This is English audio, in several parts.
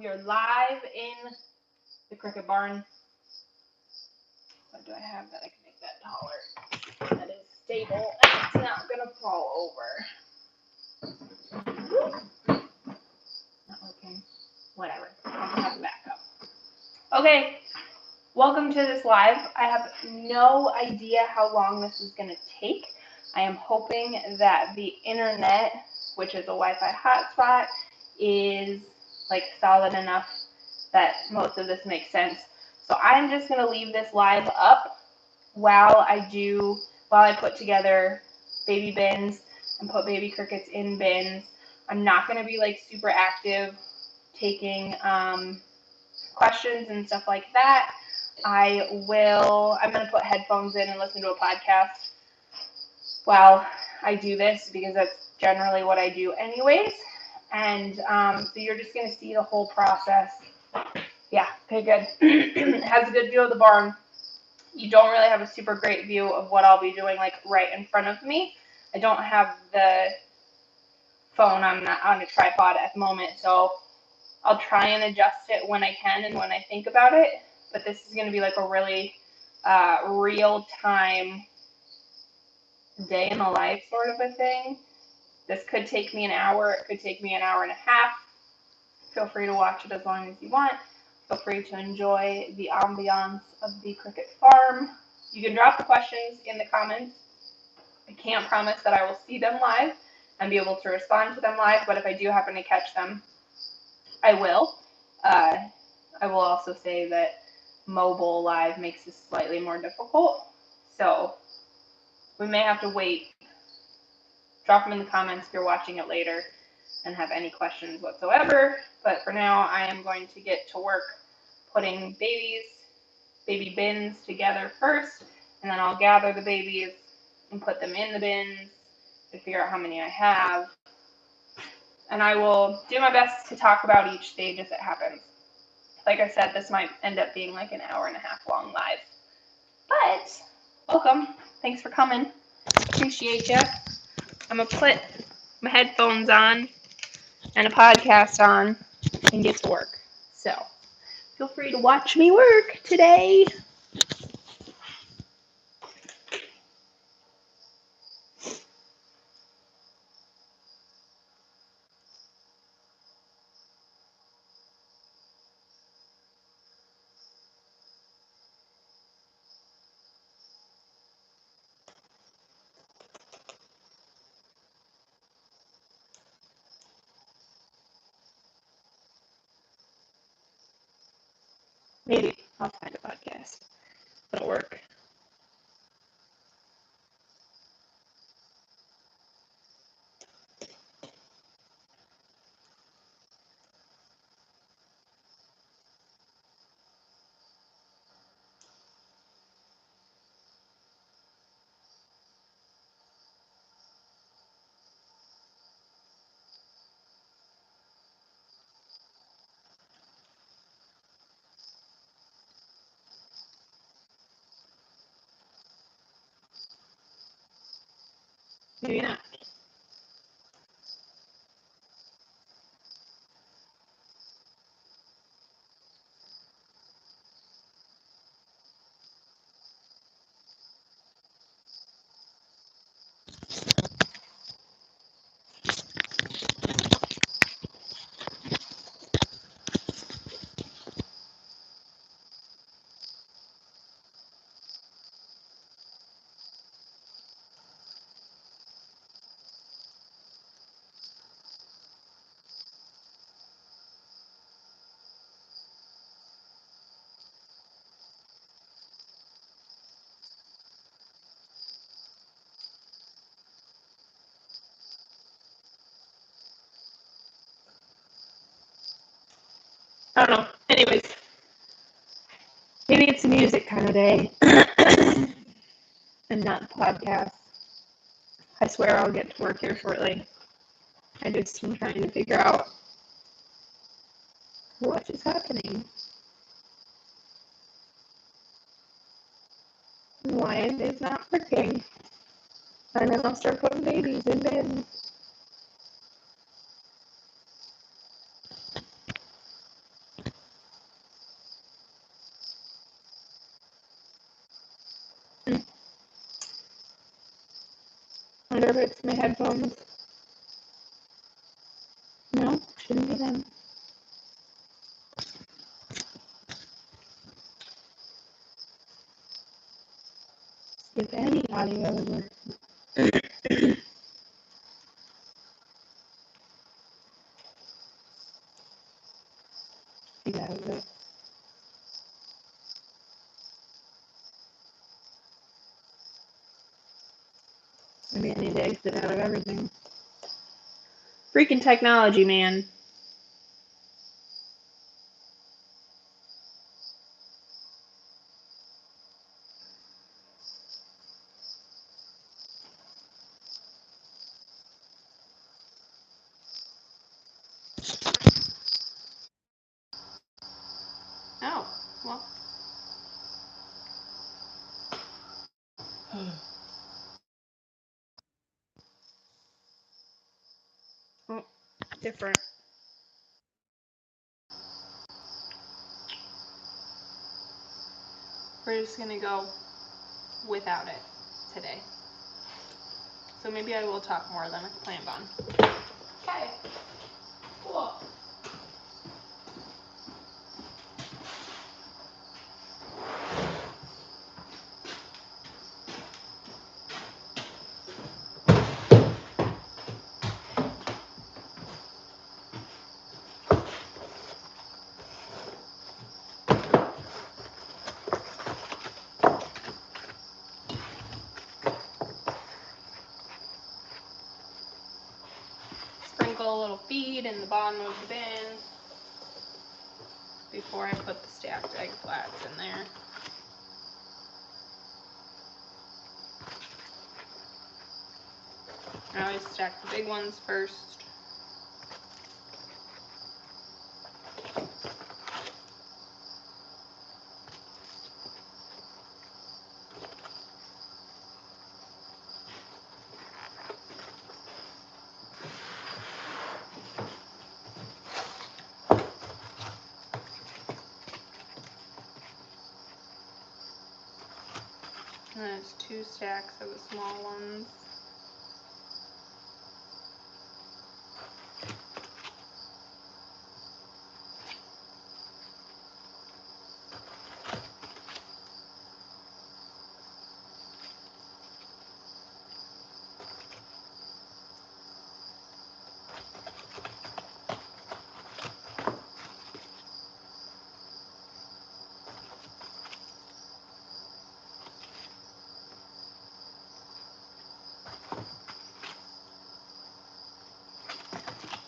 here live in the cricket barn. What do I have that I can make that taller? That is stable and it's not gonna fall over. Not working. Whatever. I'll have it back up. Okay, welcome to this live. I have no idea how long this is gonna take. I am hoping that the internet, which is a Wi-Fi hotspot, is like solid enough that most of this makes sense. So I'm just going to leave this live up while I put together baby bins and put baby crickets in bins. I'm not going to be like super active taking questions and stuff like that. I'm going to put headphones in and listen to a podcast while I do this because that's generally what I do anyways. And so you're just going to see the whole process. Yeah, okay, good. It has a good view of the barn. You don't really have a super great view of what I'll be doing like right in front of me. I don't have the phone on a tripod at the moment, so I'll try and adjust it when I can and when I think about it. But this is going to be like a really real-time day in the life sort of a thing. This could take me an hour. It could take me an hour and a half. Feel free to watch it as long as you want. Feel free to enjoy the ambiance of the cricket farm. You can drop the questions in the comments. I can't promise that I will see them live and be able to respond to them live, but if I do happen to catch them, I will. I will also say that mobile live makes this slightly more difficult, so we may have to wait. Drop them in the comments if you're watching it later and have any questions whatsoever, but for now I am going to get to work putting baby bins together first, and then I'll gather the babies and put them in the bins to figure out how many I have, and I will do my best to talk about each stage as it happens. Like I said, this might end up being like an hour and a half long live, but welcome. Thanks for coming. Appreciate you. I'm going to put my headphones on and a podcast on and get to work. So feel free to watch me work today. Maybe I'll find a podcast that'll work. Maybe not. I don't know. Anyways, maybe it's a music kind of day and not podcast. I swear I'll get to work here shortly. I just am trying to figure out what is happening. Why it is not working. And then I'll start putting babies in beds. wonder if it's my headphones. No, shouldn't be them. Skip any audio. That was it. Maybe I need to exit out of everything. Freaking technology, man. Oh, well. Oh, different. We're just gonna go without it today. So maybe I will talk more than I planned on. Okay. Cool. Sprinkle a little feed in the bottom of the bin before I put the stacked egg flats in there. I always stack the big ones first. And there's 2 stacks of the small ones.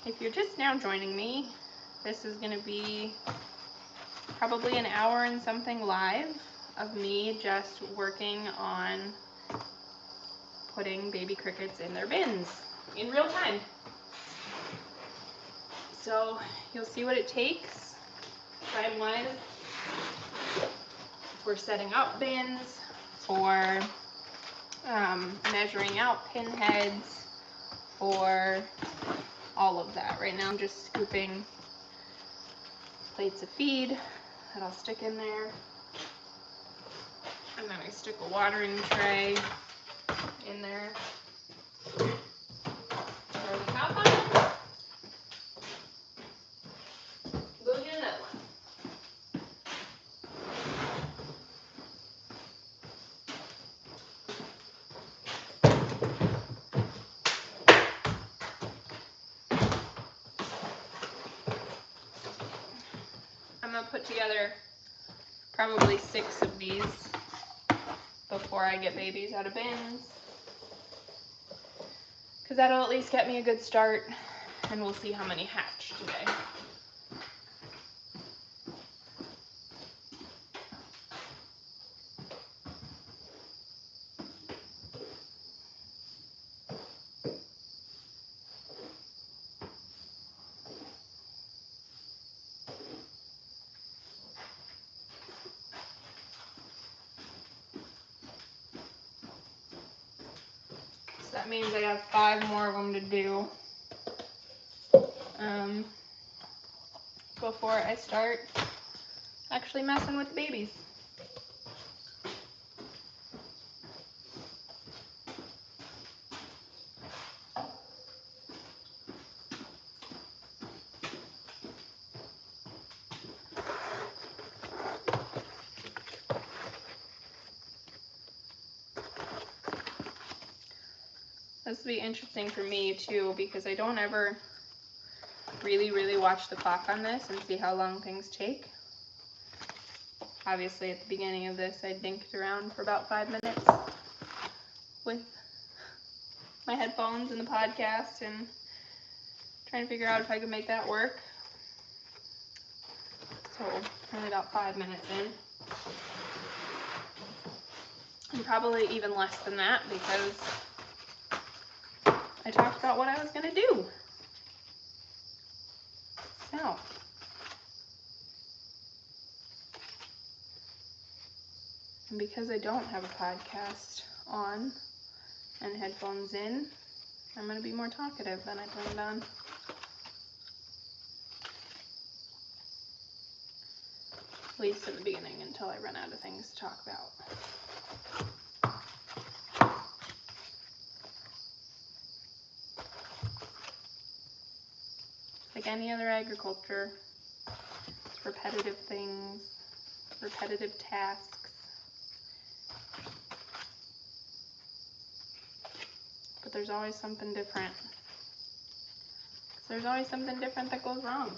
If you're just now joining me, this is going to be probably an hour and something live of me just working on putting baby crickets in their bins in real time. So you'll see what it takes time-wise for setting up bins, for measuring out pin heads, for all of that. Right now I'm just scooping plates of feed that I'll stick in there, and then I stick a watering tray in there. Throw the top on it. Go get another one. I'm gonna put together probably 6 of these before I get babies out of bins, because that'll at least get me a good start, and we'll see how many hatch today. So that means I have 5 more of them to do before I start actually messing with the babies. This will be interesting for me too, because I don't ever really watch the clock on this and see how long things take. Obviously, at the beginning of this, I dinked around for about 5 minutes with my headphones and the podcast and trying to figure out if I could make that work. So, only about 5 minutes in. And probably even less than that, because I talked about what I was going to do. So, and because I don't have a podcast on and headphones in, I'm going to be more talkative than I planned on. At least in the beginning, until I run out of things to talk about. Like any other agriculture, it's repetitive things, repetitive tasks. But there's always something different. There's always something different that goes wrong.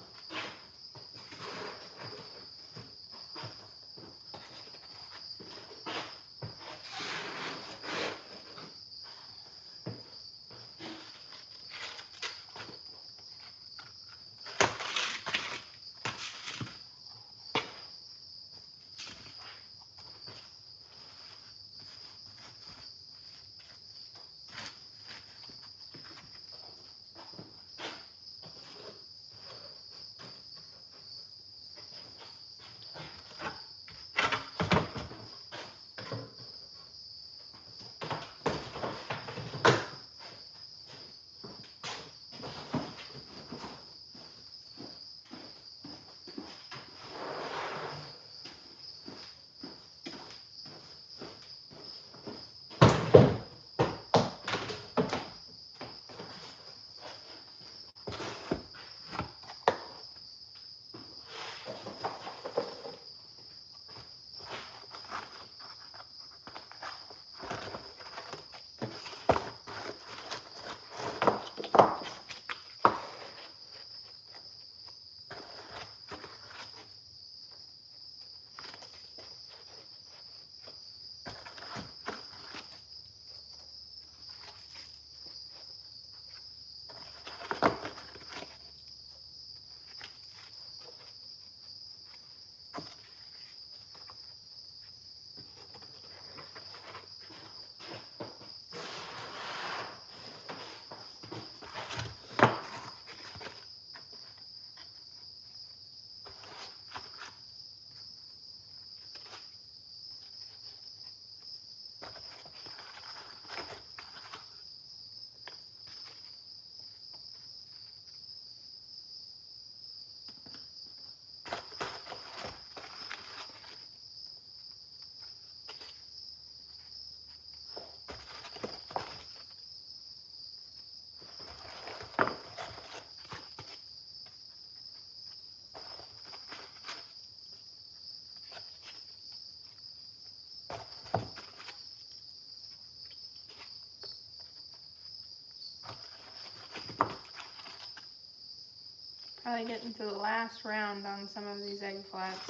Probably getting to the last round on some of these egg flats.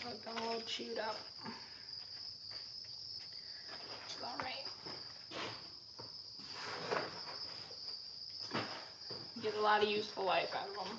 Looking a little chewed up. Which is alright. Get a lot of useful life out of them.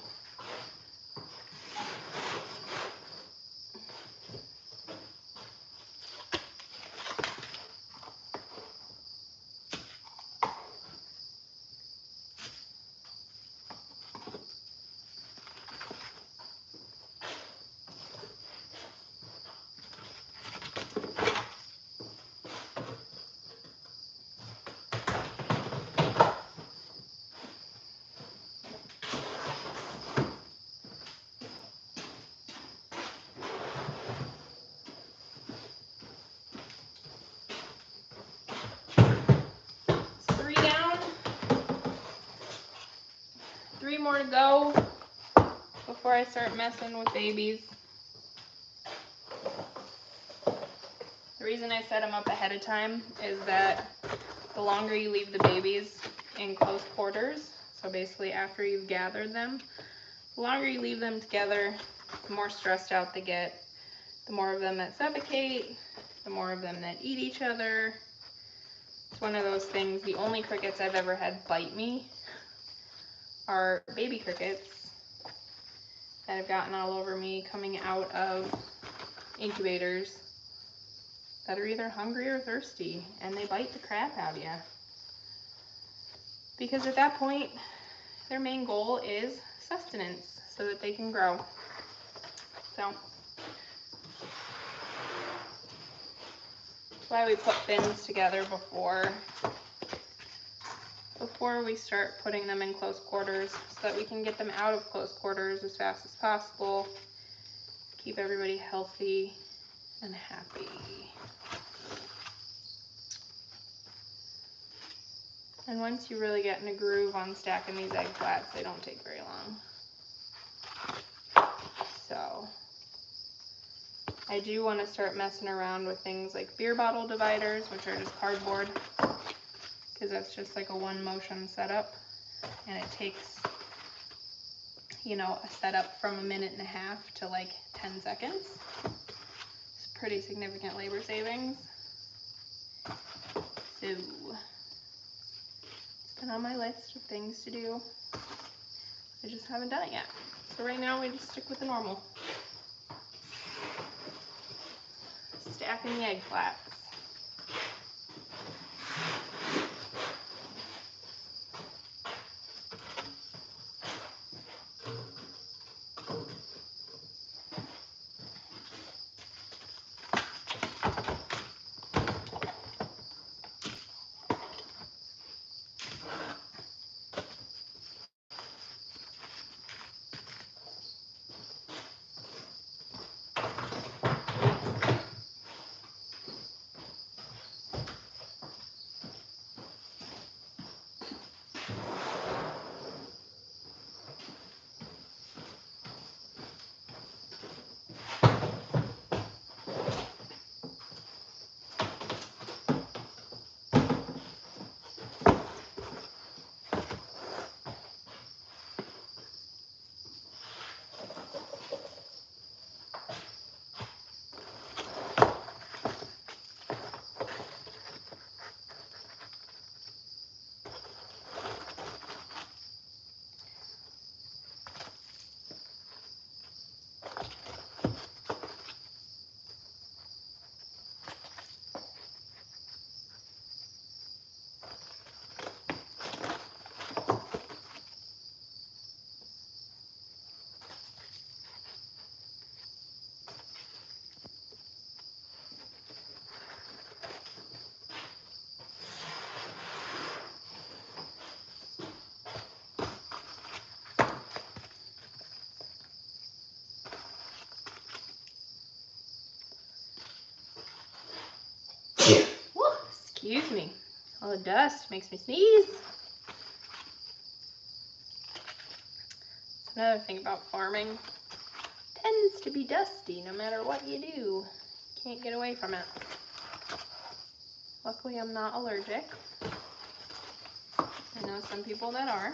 Three more to go before I start messing with babies. The reason I set them up ahead of time is that the longer you leave the babies in close quarters, so basically after you've gathered them, the longer you leave them together, the more stressed out they get, the more of them that suffocate, the more of them that eat each other. It's one of those things. The only crickets I've ever had bite me are baby crickets that have gotten all over me coming out of incubators that are either hungry or thirsty, and they bite the crap out of you. Because at that point, their main goal is sustenance so that they can grow. So that's why we put bins together before we start putting them in close quarters, so that we can get them out of close quarters as fast as possible, keep everybody healthy and happy. And once you really get in a groove on stacking these egg flats, they don't take very long. So I do want to start messing around with things like beer bottle dividers, which are just cardboard, because that's just like a one motion setup, and it takes, you know, a setup from 1.5 minutes to like 10 seconds. It's pretty significant labor savings. So it's been on my list of things to do. I just haven't done it yet. So right now we just stick with the normal. Stacking the egg flats. Excuse me. All the dust makes me sneeze. That's another thing about farming. It tends to be dusty no matter what you do. Can't get away from it. Luckily, I'm not allergic. I know some people that are.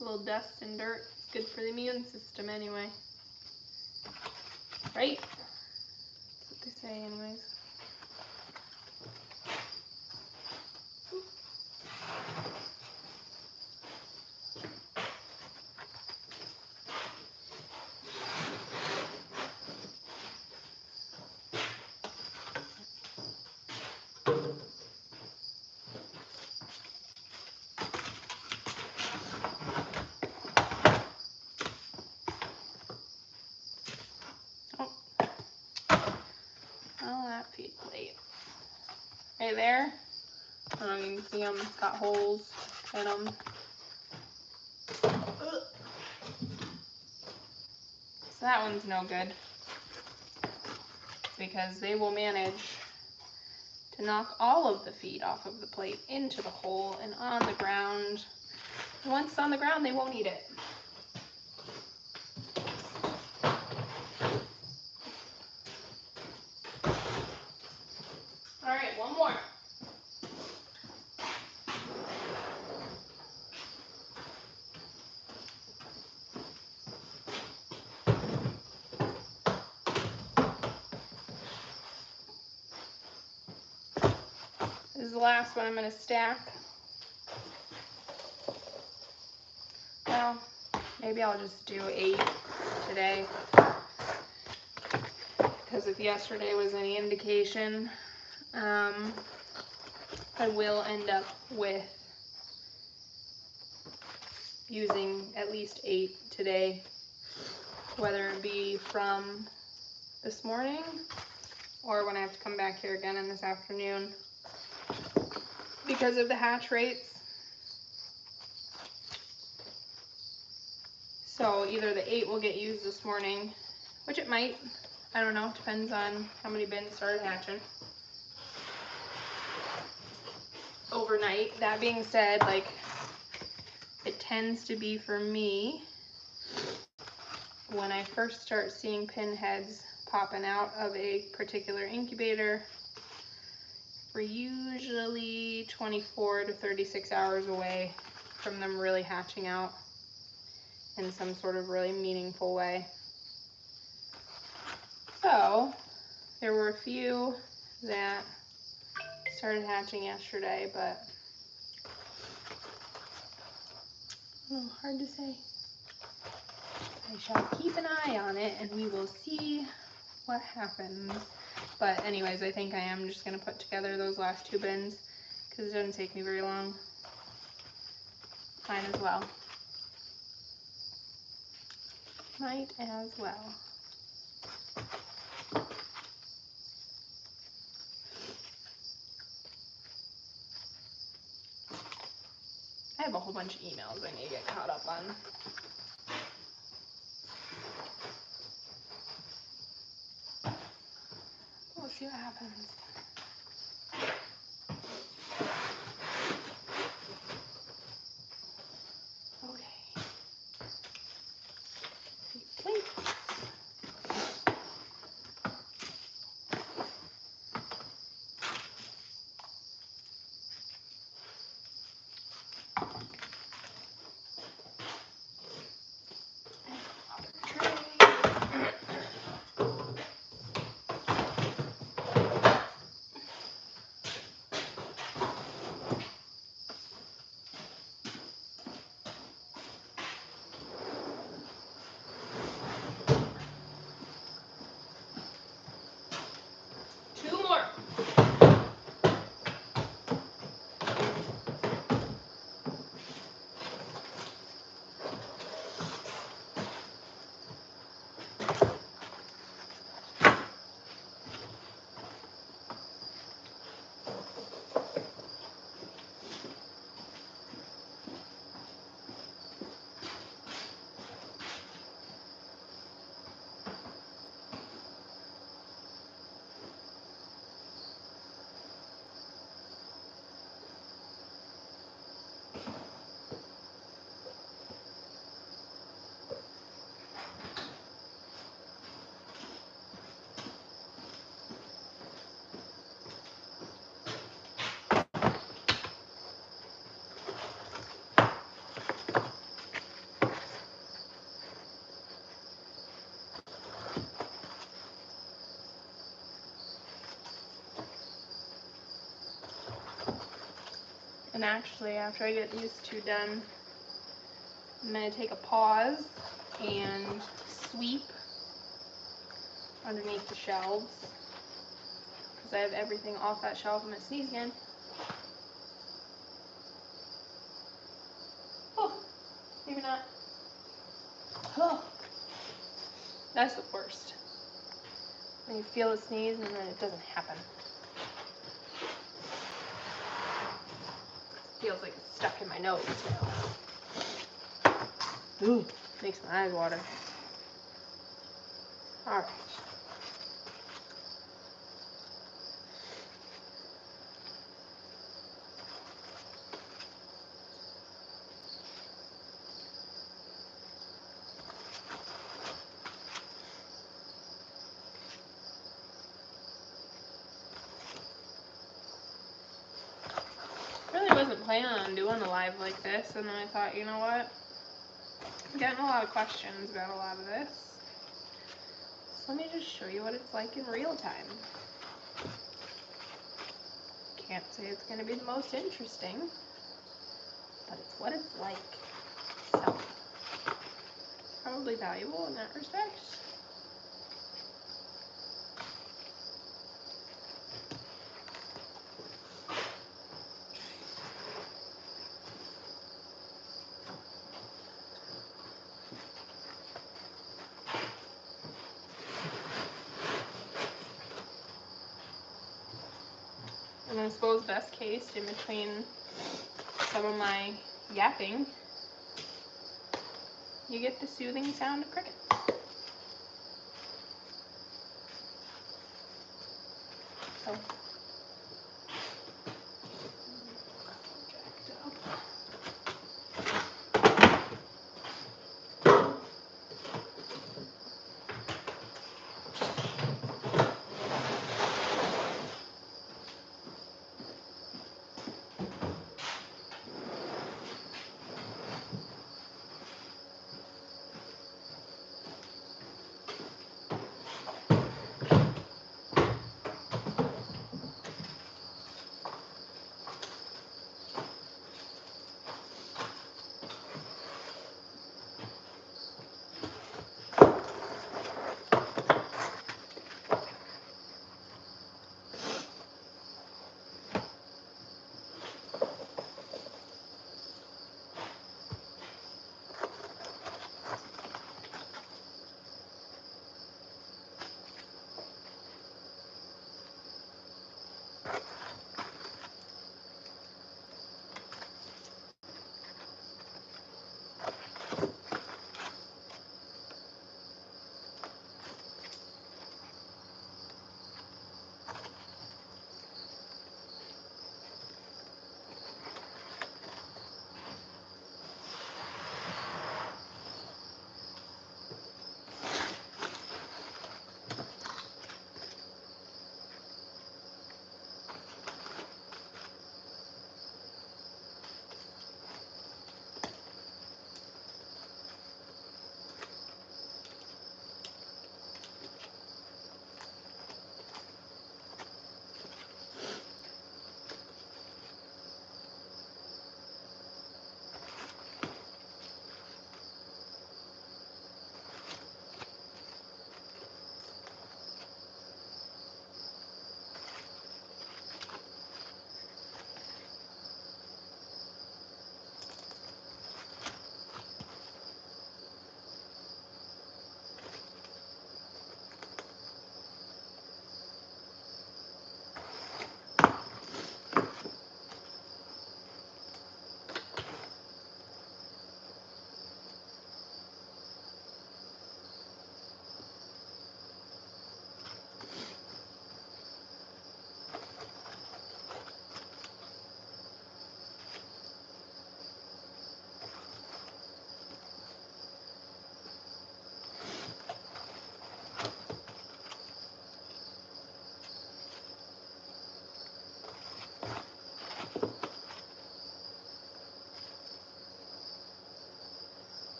A little dust and dirt is good for the immune system anyway. Right? That's what they say anyways. Feed plate. Right there. I don't know if you can see them. It's got holes in them. So that one's no good, because they will manage to knock all of the feed off of the plate into the hole and on the ground. Once it's on the ground, they won't eat it. All right, one more. This is the last one I'm going to stack. Well, maybe I'll just do 8 today, because if yesterday was any indication, I will end up with using at least 8 today, whether it be from this morning or when I have to come back here again in this afternoon because of the hatch rates. So either the 8 will get used this morning, which it might, I don't know, depends on how many bins started hatching overnight. That being said, like, it tends to be for me, when I first start seeing pinheads popping out of a particular incubator, we're usually 24 to 36 hours away from them really hatching out in some sort of really meaningful way. So there were a few that started hatching yesterday, but I don't know, hard to say. I shall keep an eye on it and we will see what happens. But anyways, I think I am just going to put together those last 2 bins because it doesn't take me very long. Might as well. Might as well. I have a whole bunch of emails I need to get caught up on. We'll see what happens. Okay. Plate. And actually, after I get these 2 done, I'm going to take a pause and sweep underneath the shelves because I have everything off that shelf. I'm going to sneeze again. Oh, maybe not. Oh, that's the worst. When you feel a sneeze and then it doesn't happen. Feels like it's stuck in my nose now. Ooh, makes my eyes water. Alright. planning on doing a live like this, and then I thought, you know what? I'm getting a lot of questions about a lot of this. So let me just show you what it's like in real time. Can't say it's going to be the most interesting, but it's what it's like. So, probably valuable in that respect. And I suppose best case, in between some of my yapping, you get the soothing sound of crickets. So, jacked up.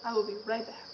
I will be right back.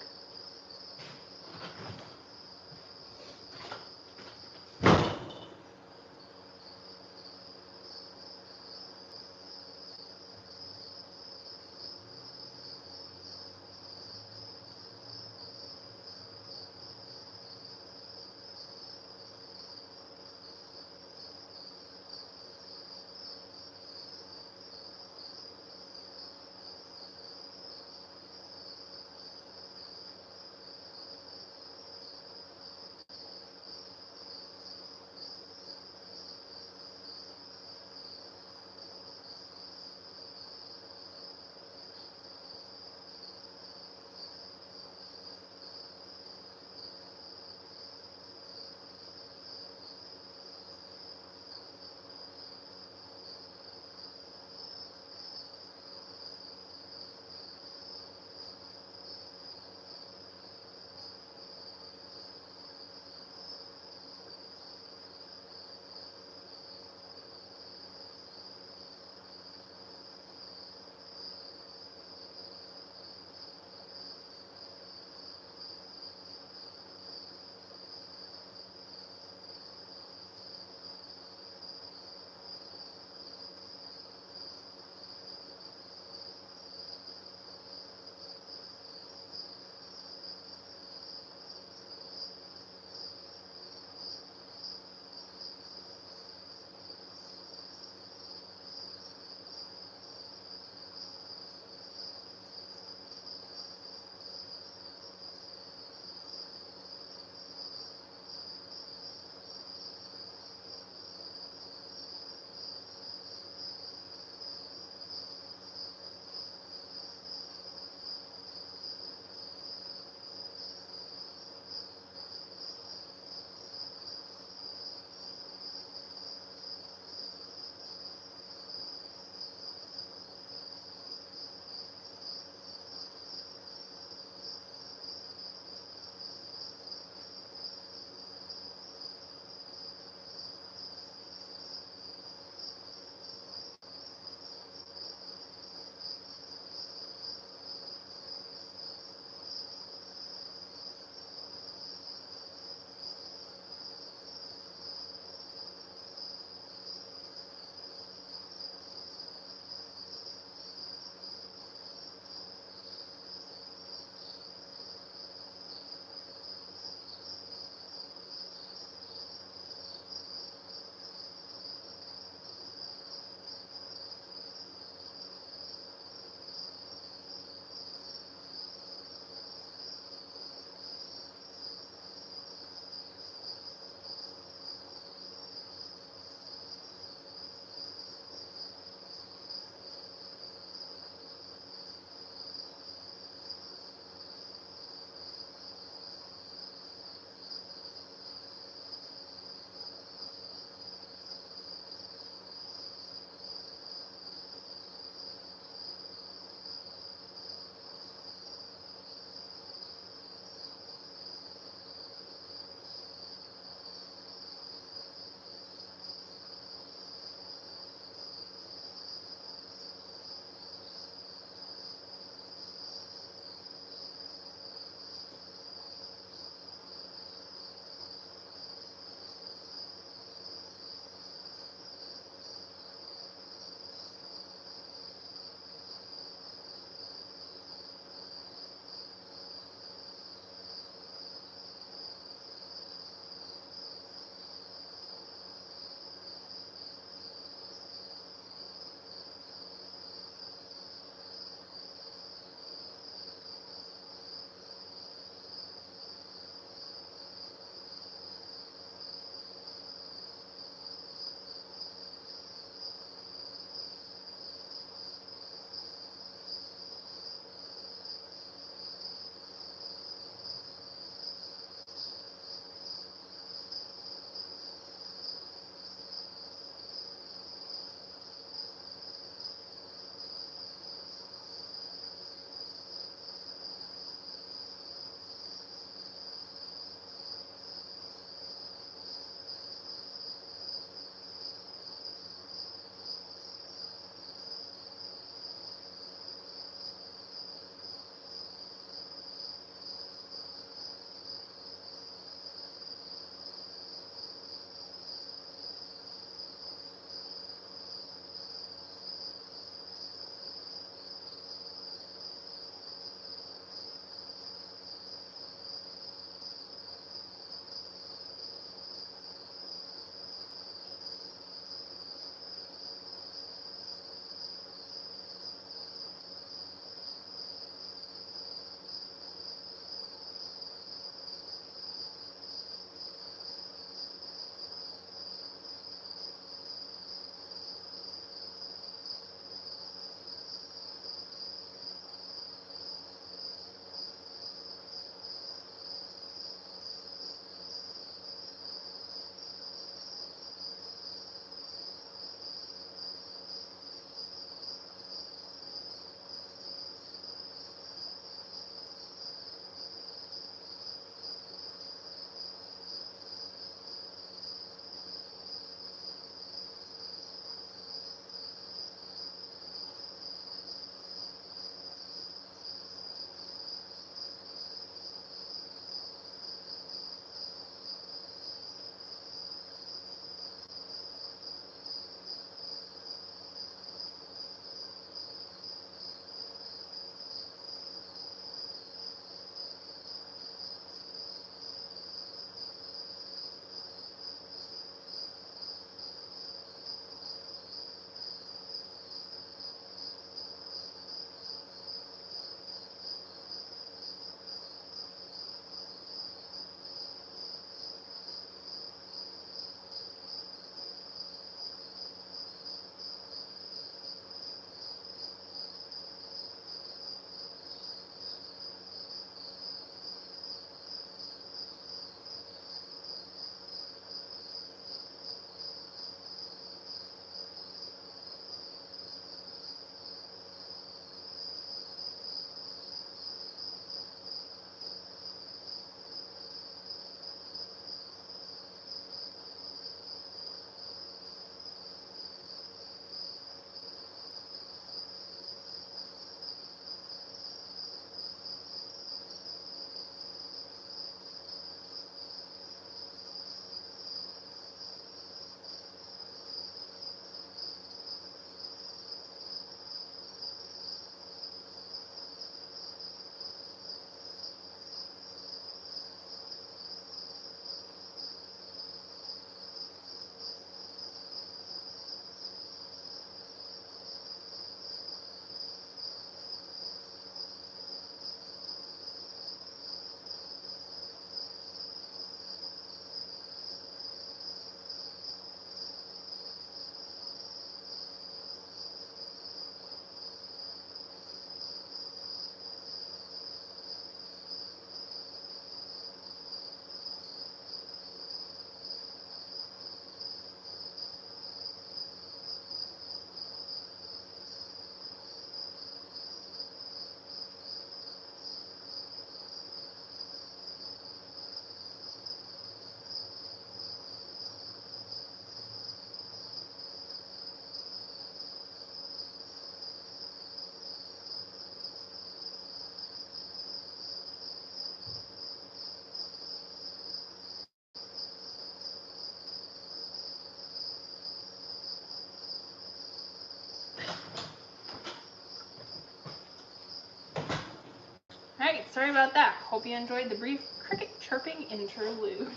sorry about that. Hope you enjoyed the brief cricket chirping interlude.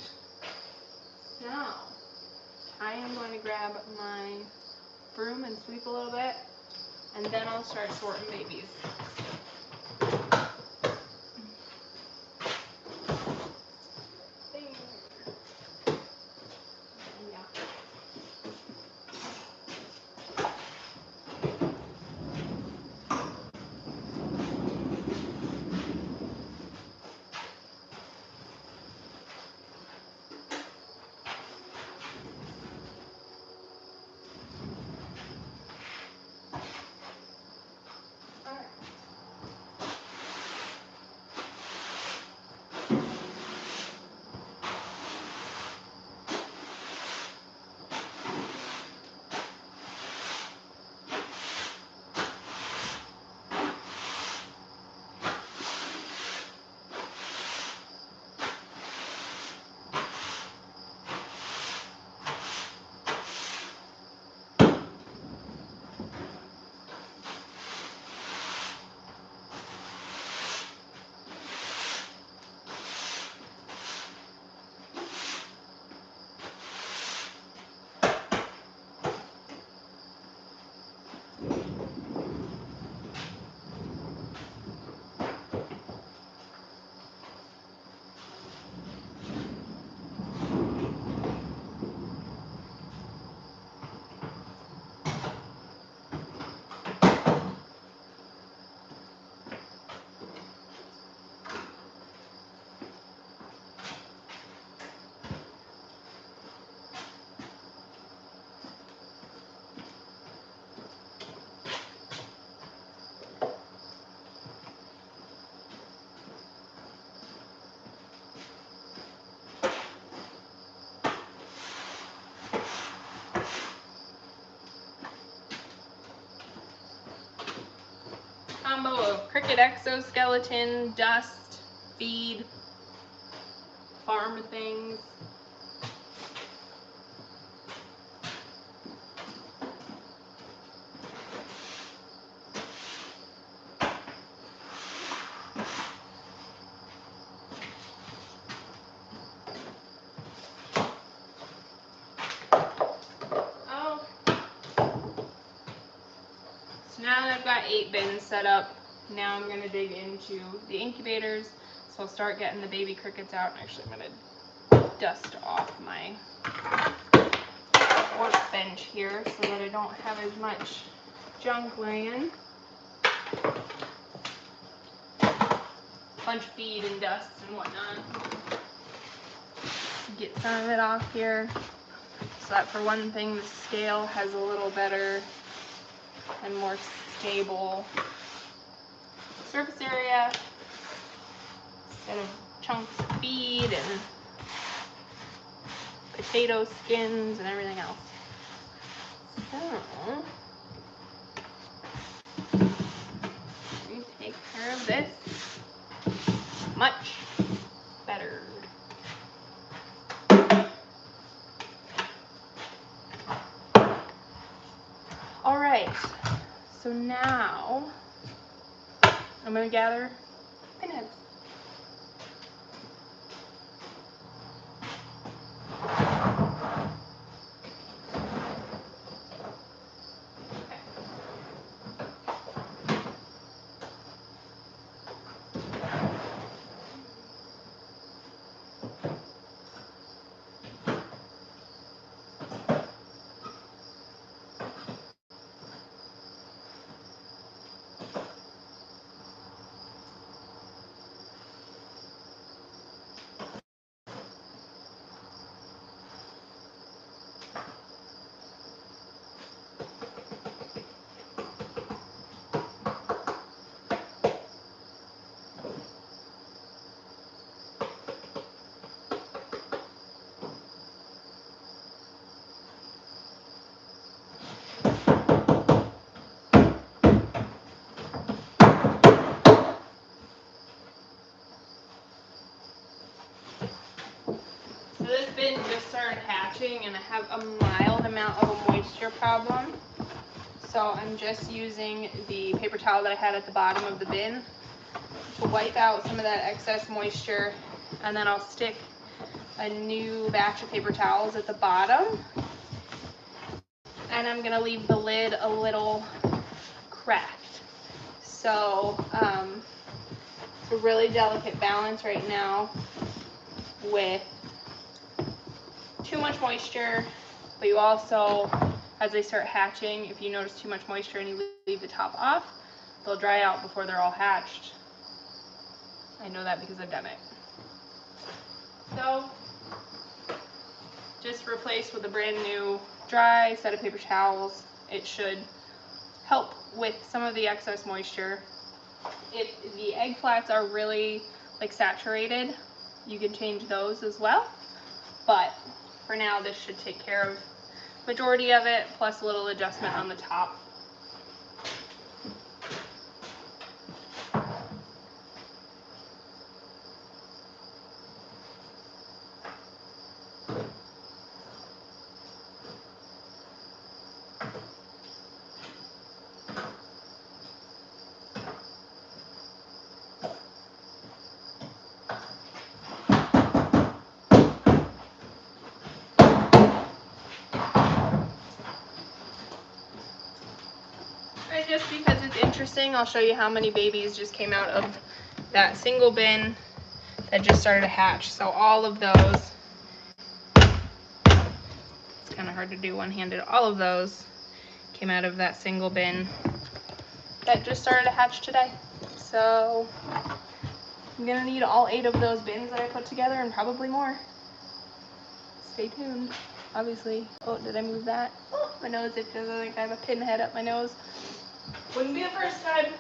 Now, I am going to grab my broom and sweep a little bit, and then I'll start sorting babies. Combo of cricket exoskeleton, dust, feed, farm things. So now that I've got 8 bins set up, now I'm going to dig into the incubators. So I'll start getting the baby crickets out. Actually, I'm going to dust off my workbench here so that I don't have as much junk laying. Bunch of feed and dust and whatnot. Get some of it off here so that for one thing the scale has a little better and more stable surface area instead of chunks of feed and potato skins and everything else. So, we take care of this much better. All right, so now I'm going to gather pinheads. So this bin just started hatching and I have a mild amount of a moisture problem. So I'm just using the paper towel that I had at the bottom of the bin to wipe out some of that excess moisture, and then I'll stick a new batch of paper towels at the bottom, and I'm gonna leave the lid a little cracked. So it's a really delicate balance right now with too much moisture, but you also, as they start hatching, if you notice too much moisture and you leave the top off, they'll dry out before they're all hatched. I know that because I've done it. So just replace with a brand new dry set of paper towels. It should help with some of the excess moisture. If the egg flats are really like saturated, you can change those as well. But for now, this should take care of majority of it, plus a little adjustment on the top. And just because it's interesting, I'll show you how many babies just came out of that single bin that just started to hatch. So all of those, it's kind of hard to do one-handed, all of those came out of that single bin that just started to hatch today. So I'm gonna need all 8 of those bins that I put together and probably more. Stay tuned, obviously. Oh, did I move that? Oh, my nose itches. I think I have a pinhead up my nose. Wouldn't be the first time.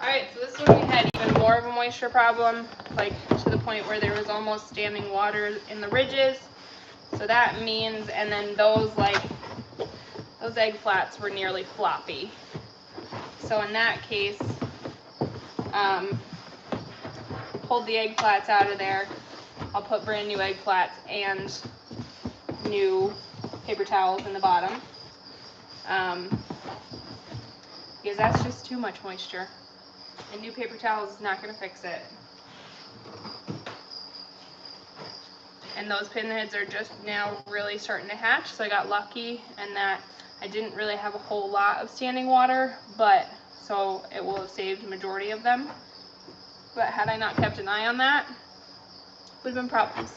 Alright, so this is when we had even more of a moisture problem, like to the point where there was almost standing water in the ridges. So that means, and then those egg flats were nearly floppy. So in that case, pulled the egg flats out of there. I'll put brand new egg flats and new paper towels in the bottom. Because that's just too much moisture. And new paper towels is not going to fix it. And those pinheads are just now really starting to hatch, so I got lucky in that I didn't really have a whole lot of standing water, but so it will have saved the majority of them. But had I not kept an eye on that, would have been problems.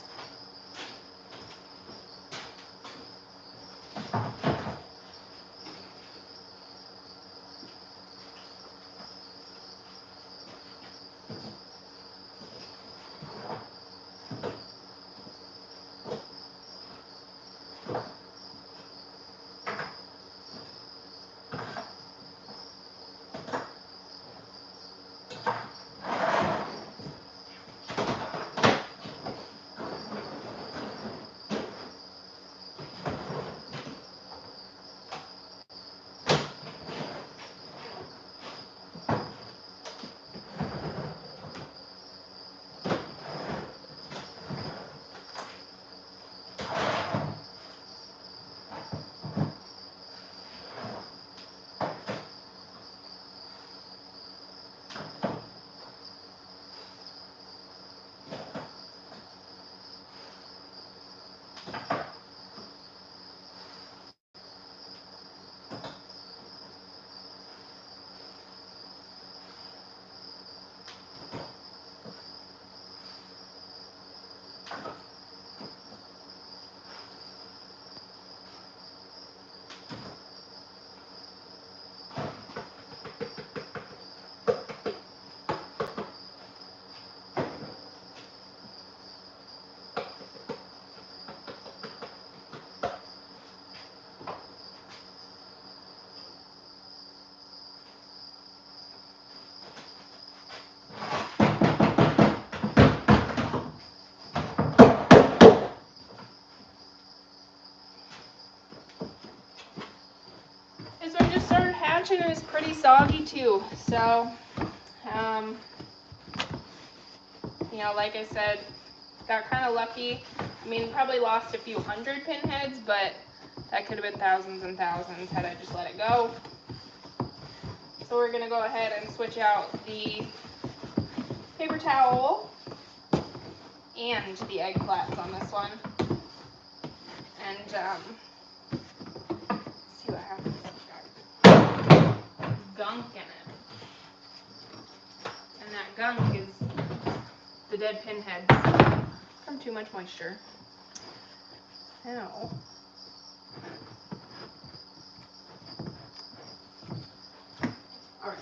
hatching and it's pretty soggy too. So, you know, like I said, got kind of lucky. I mean, probably lost a few hundred pinheads, but that could have been thousands and thousands had I just let it go. So we're going to go ahead and switch out the paper towel and the egg flats on this one. And see what happens. Gunk in it. And that gunk is the dead pinheads from too much moisture. Now, alright.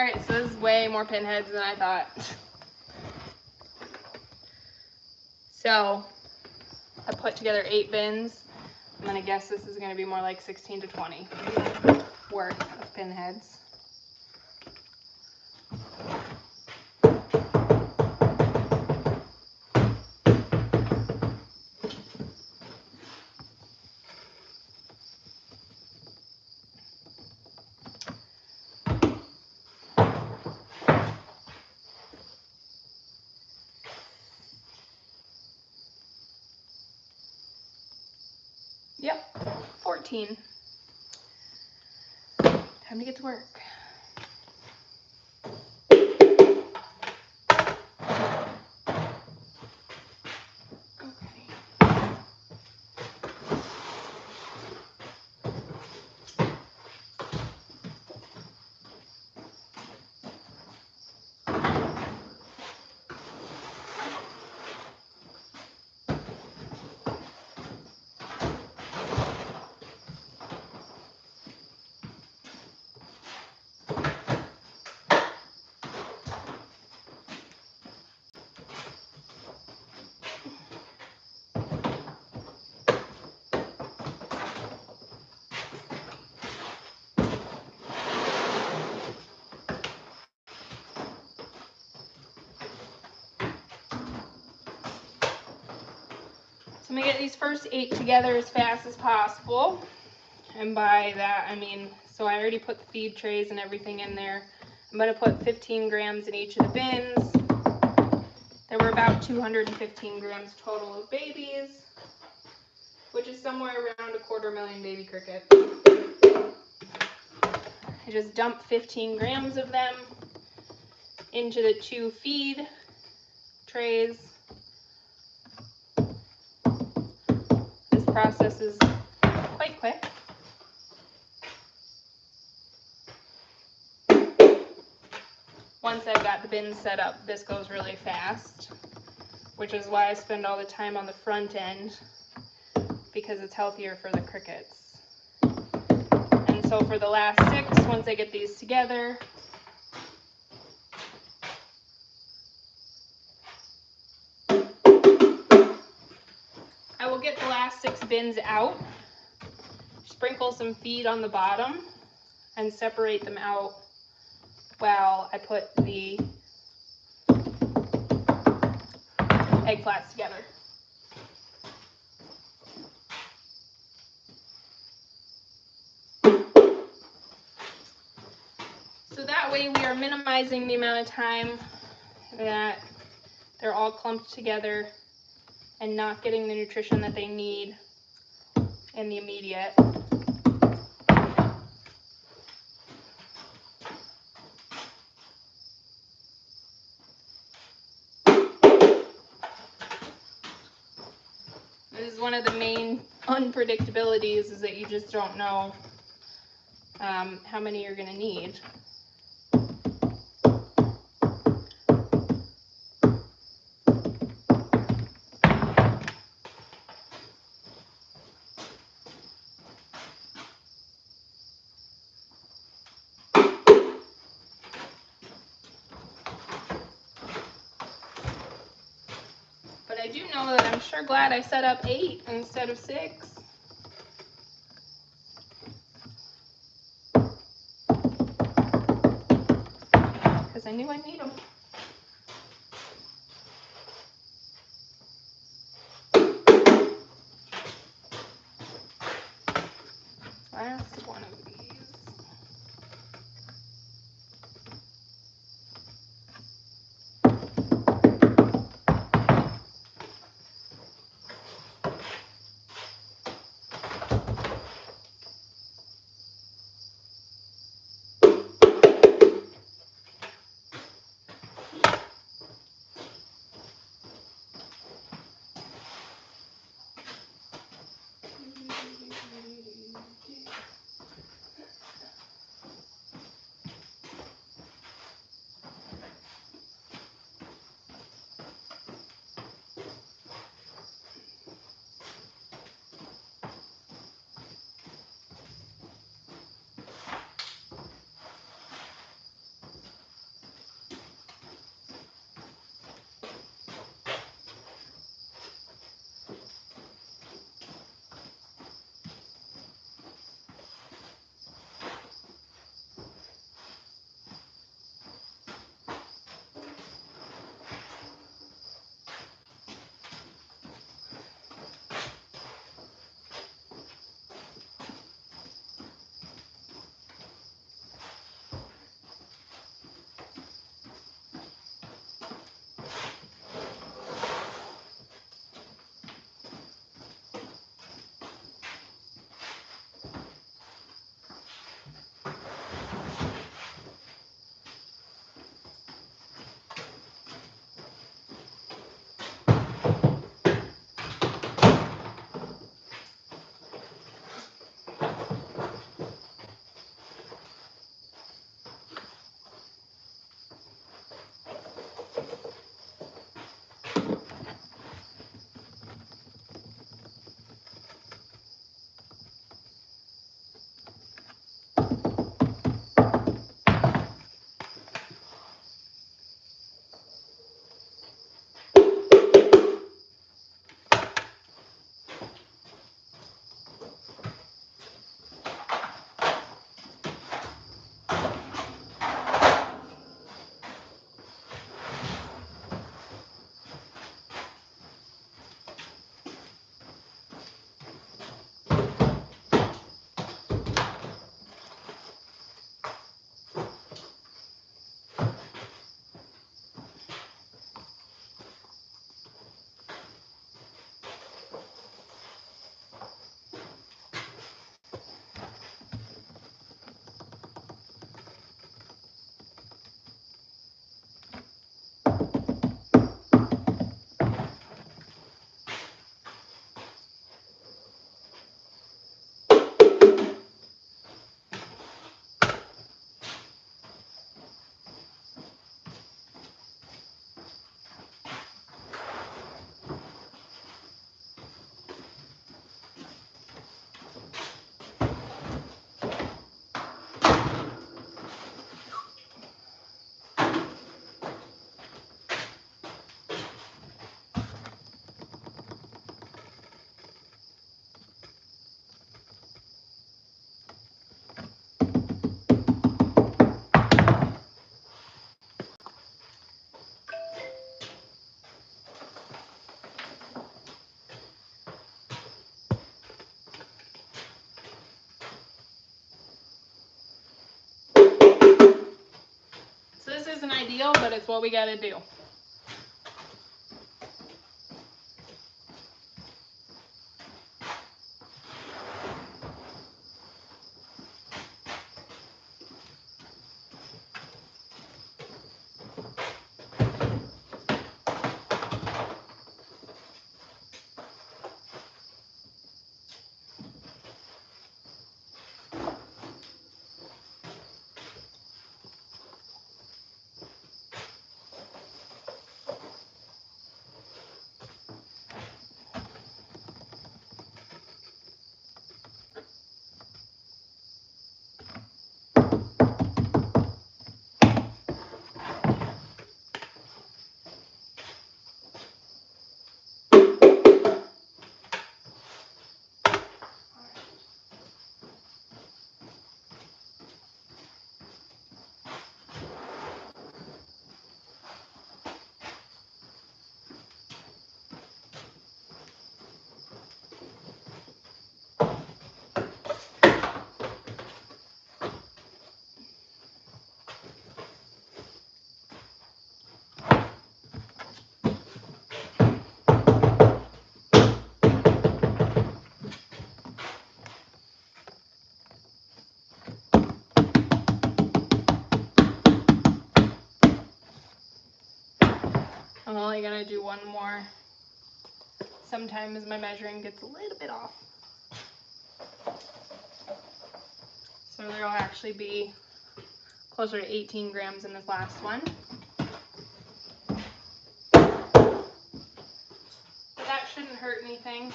Alright, so this is way more pinheads than I thought. So, I put together 8 bins. I'm going to guess this is going to be more like 16 to 20 worth of pinheads. Yep, 14. Time to get to work. I'm going to get these first 8 together as fast as possible. And by that, I mean, so I already put the feed trays and everything in there. I'm going to put 15 grams in each of the bins. There were about 215 grams total of babies, which is somewhere around 250,000 baby crickets. I just dumped 15 grams of them into the 2 feed trays. This process is quite quick. Once I've got the bins set up, this goes really fast, which is why I spend all the time on the front end, because it's healthier for the crickets. And so for the last 6, once I get these together, I will get the last 6 bins out, sprinkle some feed on the bottom, and separate them out while I put the egg flats together. So that way we are minimizing the amount of time that they're all clumped together and not getting the nutrition that they need in the immediate. This is one of the main unpredictabilities, is that you just don't know how many you're going to need. But I do know that I'm sure glad I set up 8 instead of 6. Because I knew I'd need them. Last one of these. This isn't ideal, but it's what we gotta do. I'm only gonna do one more. Sometimes my measuring gets a little bit off. So there'll actually be closer to 18 grams in this last one. But that shouldn't hurt anything.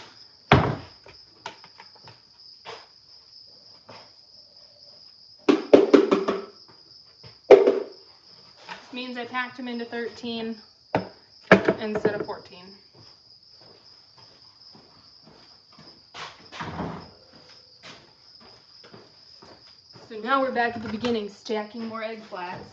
This means I packed them into 13 instead of 14. So now we're back at the beginning, stacking more egg flats.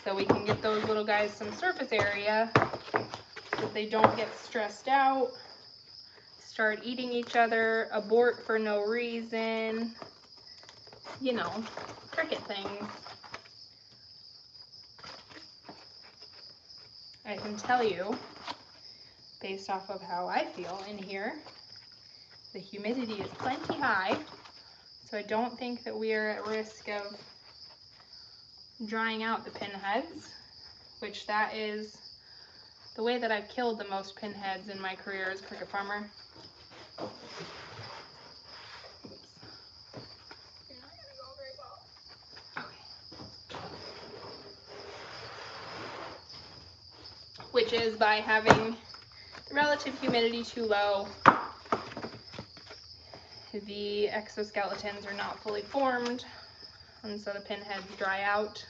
So we can get those little guys some surface area so that they don't get stressed out, start eating each other, abort for no reason, you know, cricket things. I can tell you, based off of how I feel in here, the humidity is plenty high, so I don't think that we are at risk of drying out the pinheads, which that is the way that I've killed the most pinheads in my career as a cricket farmer. You're not gonna go very well. Okay. Which is by having the relative humidity too low, the exoskeletons are not fully formed, and so the pinheads dry out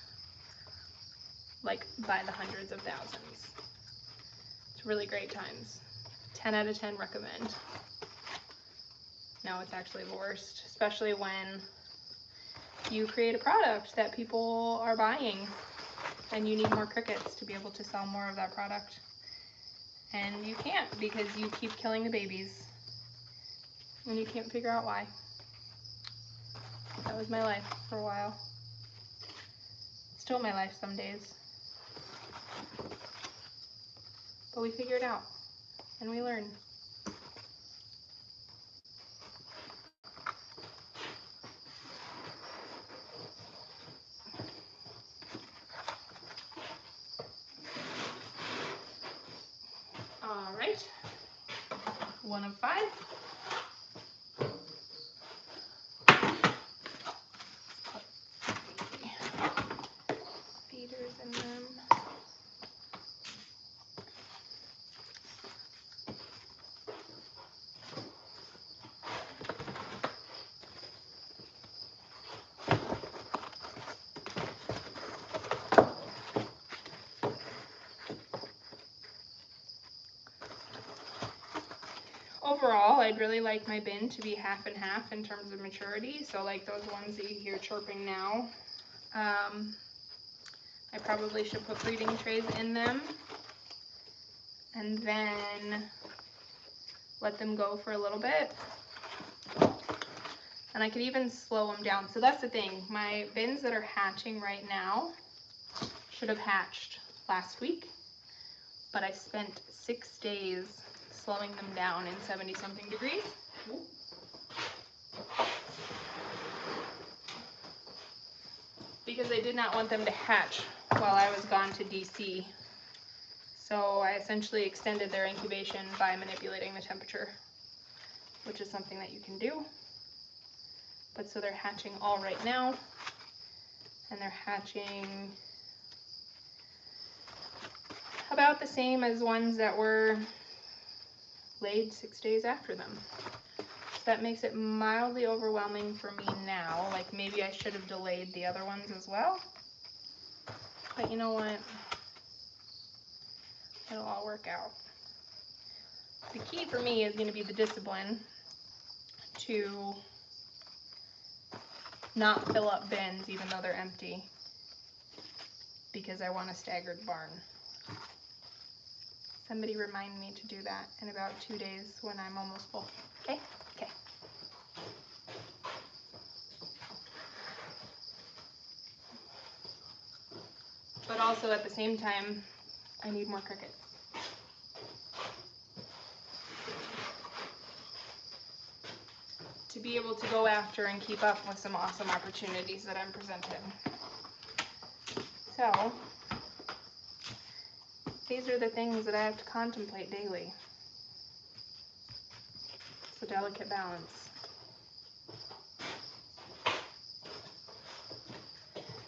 like by the hundreds of thousands. It's really great times. 10 out of 10 recommend. No, it's actually the worst, especially when you create a product that people are buying and you need more crickets to be able to sell more of that product. And you can't because you keep killing the babies and you can't figure out why. That was my life for a while. Still my life some days. But we figure it out and we learn. All right, 1 of 5. Feeders in them. Overall, I'd really like my bin to be half and half in terms of maturity. So like those ones that you hear chirping now, I probably should put breeding trays in them and then let them go for a little bit. And I could even slow them down. So that's the thing. My bins that are hatching right now should have hatched last week, but I spent 6 days slowing them down in 70-something degrees. Because I did not want them to hatch while I was gone to DC. So I essentially extended their incubation by manipulating the temperature, which is something that you can do. But so they're hatching all right now, and they're hatching about the same as ones that were laid 6 days after them. So that makes it mildly overwhelming for me now. Like maybe I should have delayed the other ones as well. But you know what? It'll all work out. The key for me is going to be the discipline to not fill up bins even though they're empty, because I want a staggered barn. Somebody remind me to do that in about 2 days when I'm almost full. Okay? Okay. But also at the same time, I need more crickets. To be able to go after and keep up with some awesome opportunities that I'm presented. So, these are the things that I have to contemplate daily. It's a delicate balance.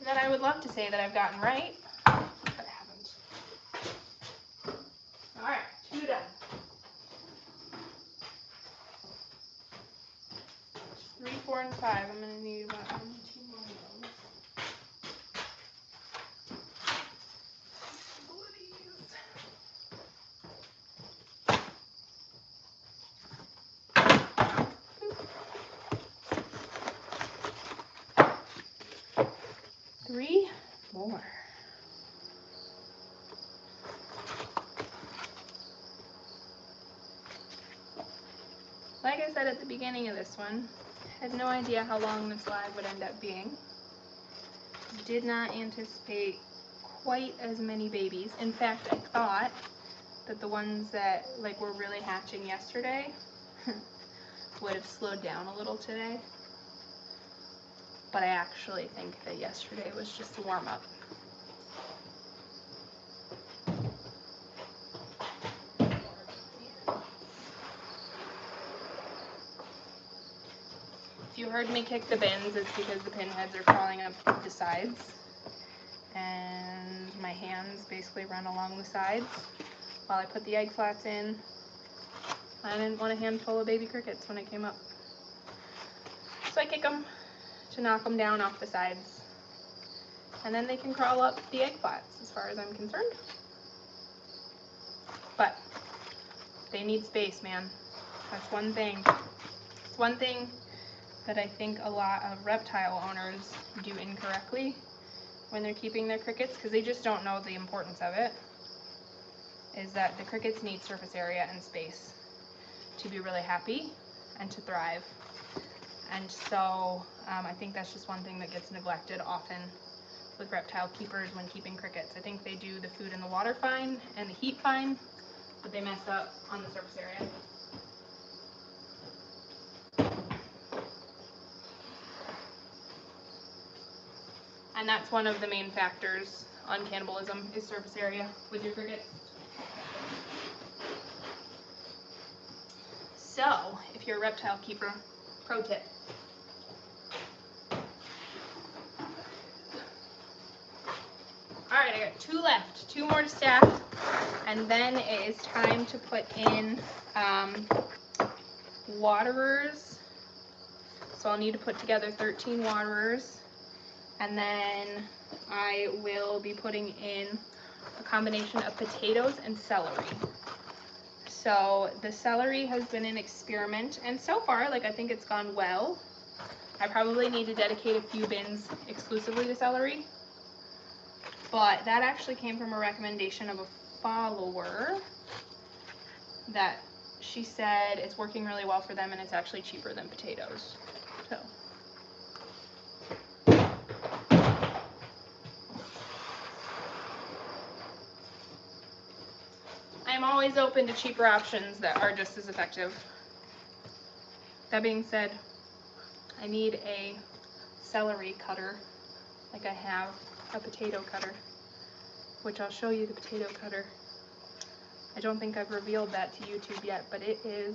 That I would love to say that I've gotten right, but I haven't. Alright, 2 done. 3, 4, and 5. I'm going to need 1, 2 more of those. Three more. Like I said at the beginning of this one, I had no idea how long this live would end up being. Did not anticipate quite as many babies. In fact, I thought that the ones that were really hatching yesterday would have slowed down a little today. But I actually think that yesterday was just a warm-up. If you heard me kick the bins, it's because the pinheads are crawling up the sides. And my hands basically run along the sides while I put the egg flats in. I didn't want a handful of baby crickets when I came up. So I kick them to knock them down off the sides. And then they can crawl up the egg flats as far as I'm concerned. But they need space, man. That's one thing. It's one thing that I think a lot of reptile owners do incorrectly when they're keeping their crickets, because they just don't know the importance of it, is that the crickets need surface area and space to be really happy and to thrive. And so I think that's just one thing that gets neglected often with reptile keepers when keeping crickets. I think they do the food and the water fine and the heat fine, but they mess up on the surface area. And that's one of the main factors on cannibalism, is surface area with your crickets. So, if you're a reptile keeper, pro tip. Alright, I got 2 left, 2 more to stack, and then it is time to put in waterers. So I'll need to put together 13 waterers, and then I will be putting in a combination of potatoes and celery. So the celery has been an experiment, and so far, I think it's gone well. I probably need to dedicate a few bins exclusively to celery, but that actually came from a recommendation of a follower that she said it's working really well for them and it's actually cheaper than potatoes. So am always open to cheaper options that are just as effective. That being said, I need a celery cutter, like I have a potato cutter, which I'll show you the potato cutter. I don't think I've revealed that to YouTube yet, but it is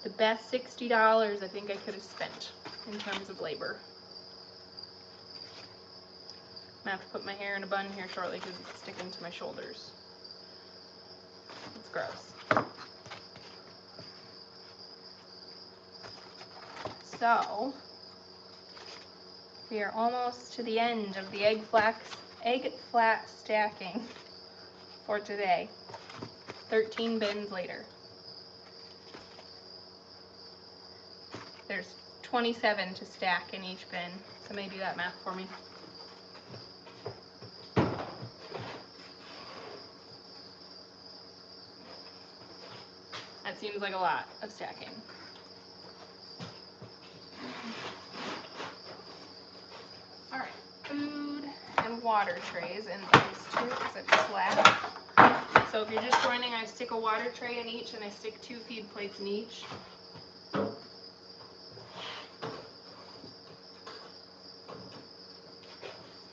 the best $60 I think I could have spent in terms of labor. I'm gonna have to put my hair in a bun here shortly because it's sticking to my shoulders. It's gross. So, we are almost to the end of the egg flat stacking for today. 13 bins later. There's 27 to stack in each bin, so maybe do that math for me. That seems like a lot of stacking. Alright, food and water trays in those two zip slabs. So if you're just joining, I stick a water tray in each and I stick 2 feed plates in each.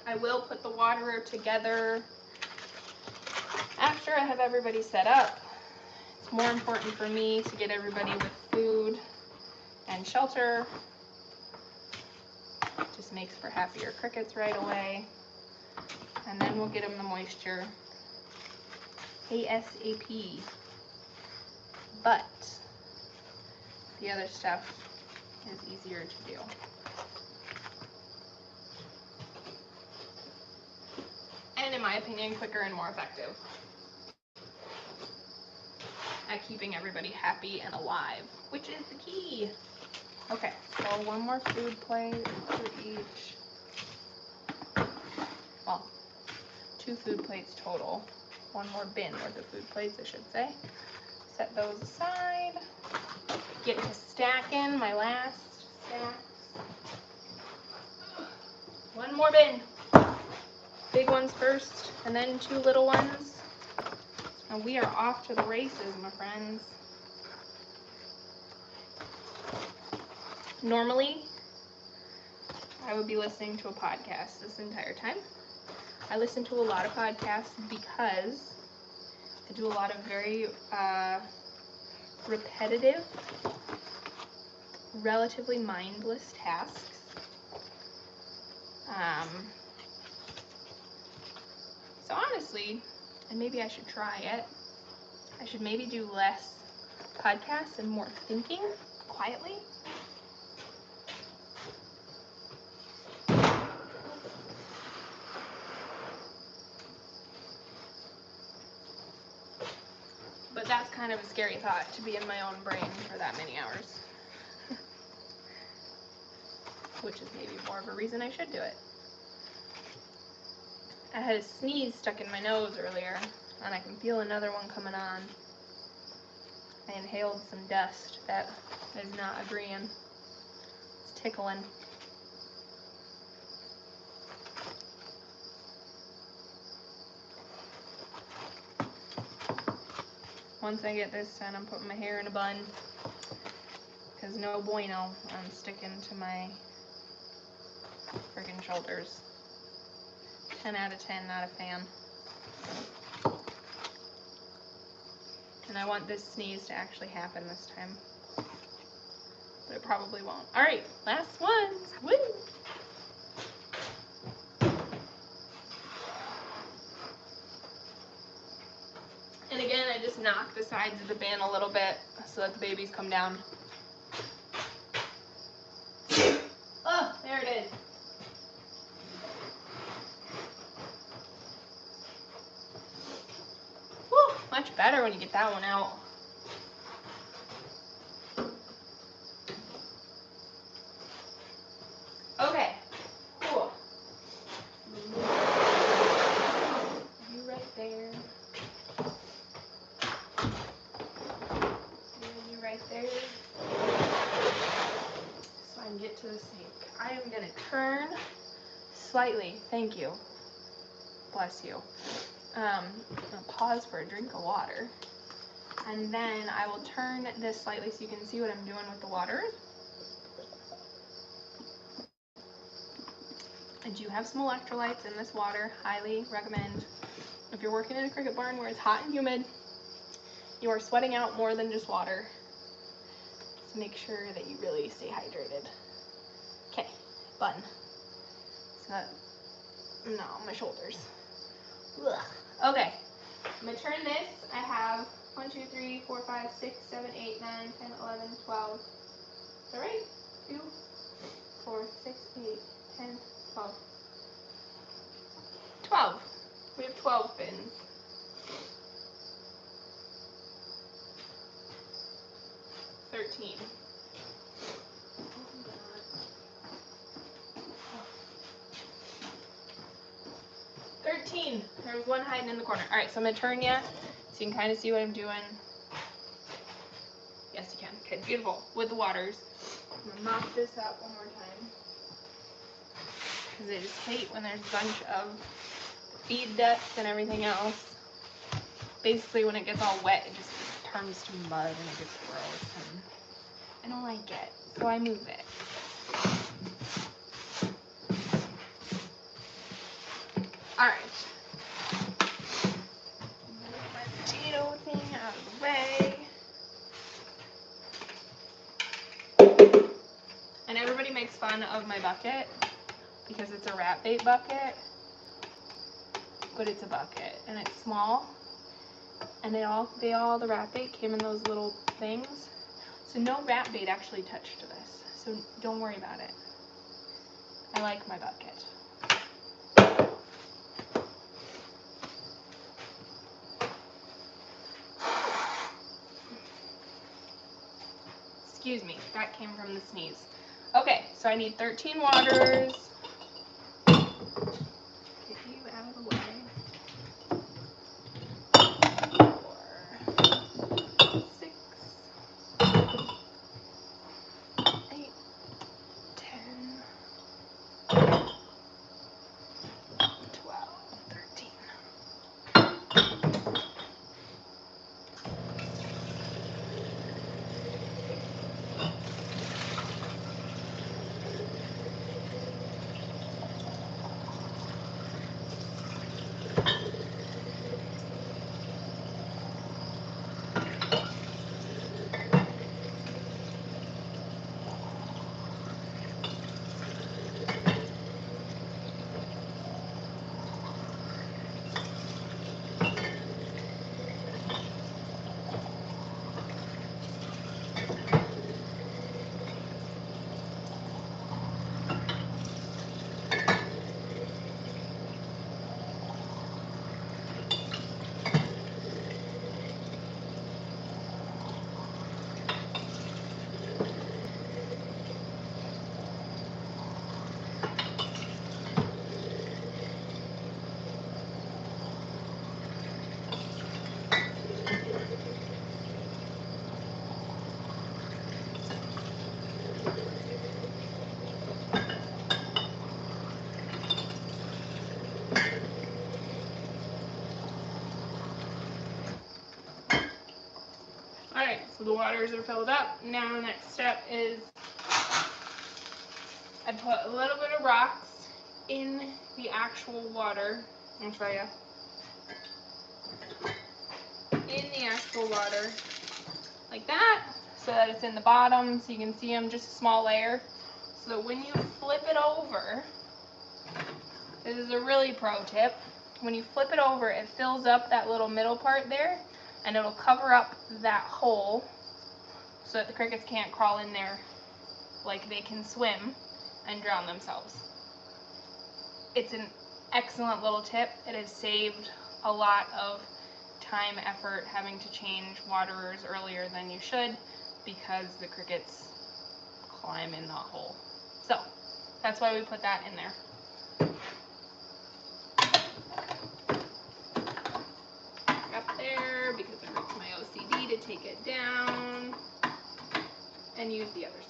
I will put the waterer together after I have everybody set up. It's more important for me to get everybody with food and shelter. Just makes for happier crickets right away. And then we'll get them the moisture ASAP. But the other stuff is easier to do. And in my opinion, quicker and more effective at keeping everybody happy and alive, which is the key. Okay, so 1 more food plate for each. Well, 2 food plates total. 1 more bin worth of food plates, I should say. Set those aside. Get to stacking my last stacks. 1 more bin. Big ones first, and then 2 little ones. And we are off to the races, my friends. Normally, I would be listening to a podcast this entire time. I listen to a lot of podcasts because I do a lot of very repetitive, relatively mindless tasks. So honestly, and maybe I should try it, I should maybe do less podcasts and more thinking quietly. But that's kind of a scary thought, to be in my own brain for that many hours. Which is maybe more of a reason I should do it. I had a sneeze stuck in my nose earlier, and I can feel another one coming on. I inhaled some dust that is not agreeing. It's tickling. Once I get this done, I'm putting my hair in a bun, because no bueno, I'm sticking to my friggin' shoulders. 10 out of 10, not a fan. And I want this sneeze to actually happen this time. But it probably won't. Alright, last ones. Woo! And again, I just knock the sides of the bin a little bit so that the babies come down. Oh, there it is. Whew, much better when you get that one out. Okay, cool. You right there. You right there. So I can get to the sink. I am going to turn slightly. Thank you. Bless you. I'm gonna pause for a drink of water. And then I will turn this slightly so you can see what I'm doing with the water. I do have some electrolytes in this water. Highly recommend. If you're working in a cricket barn where it's hot and humid, you are sweating out more than just water. Just make sure that you really stay hydrated. Okay, bun. So, no, my shoulders. Ugh. Okay, I'm gonna turn this. I have 1, 2, 3, 4, 5, 6, 7, 8, 9, 10, 11, 12. Is that right? 2, 4, 6, 8, 10, 12. 12. We have 12 bins. $13. 13. There's one hiding in the corner. All right, so I'm gonna turn you so you can kind of see what I'm doing. Yes, you can. Okay, beautiful. With the waters. I'm gonna mop this up one more time. Because I just hate when there's a bunch of feed dust and everything else. Basically, when it gets all wet, it just turns to mud and it gets gross. And I don't like it, so I move it. All right. Get my potato thing out of the way. And everybody makes fun of my bucket because it's a rat bait bucket, but it's a bucket and it's small. And the rat bait came in those little things. So no rat bait actually touched this. So don't worry about it. I like my bucket. Excuse me, that came from the sneeze. Okay, so I need 13 waters. Get you out of the way. 4, 6, 8, 10, 12, 13. Alright, so the waters are filled up. Now the next step is I put a little bit of rocks in the actual water. I'll show you. In the actual water, like that, so that it's in the bottom, so you can see them, just a small layer. So that when you flip it over, this is a really pro tip, when you flip it over, it fills up that little middle part there, and it'll cover up that hole so that the crickets can't crawl in there like they can swim and drown themselves. It's an excellent little tip. It has saved a lot of time, effort, having to change waterers earlier than you should because the crickets climb in that hole. So that's why we put that in there. Up there because it hurts my OCD to take it down and use the other side.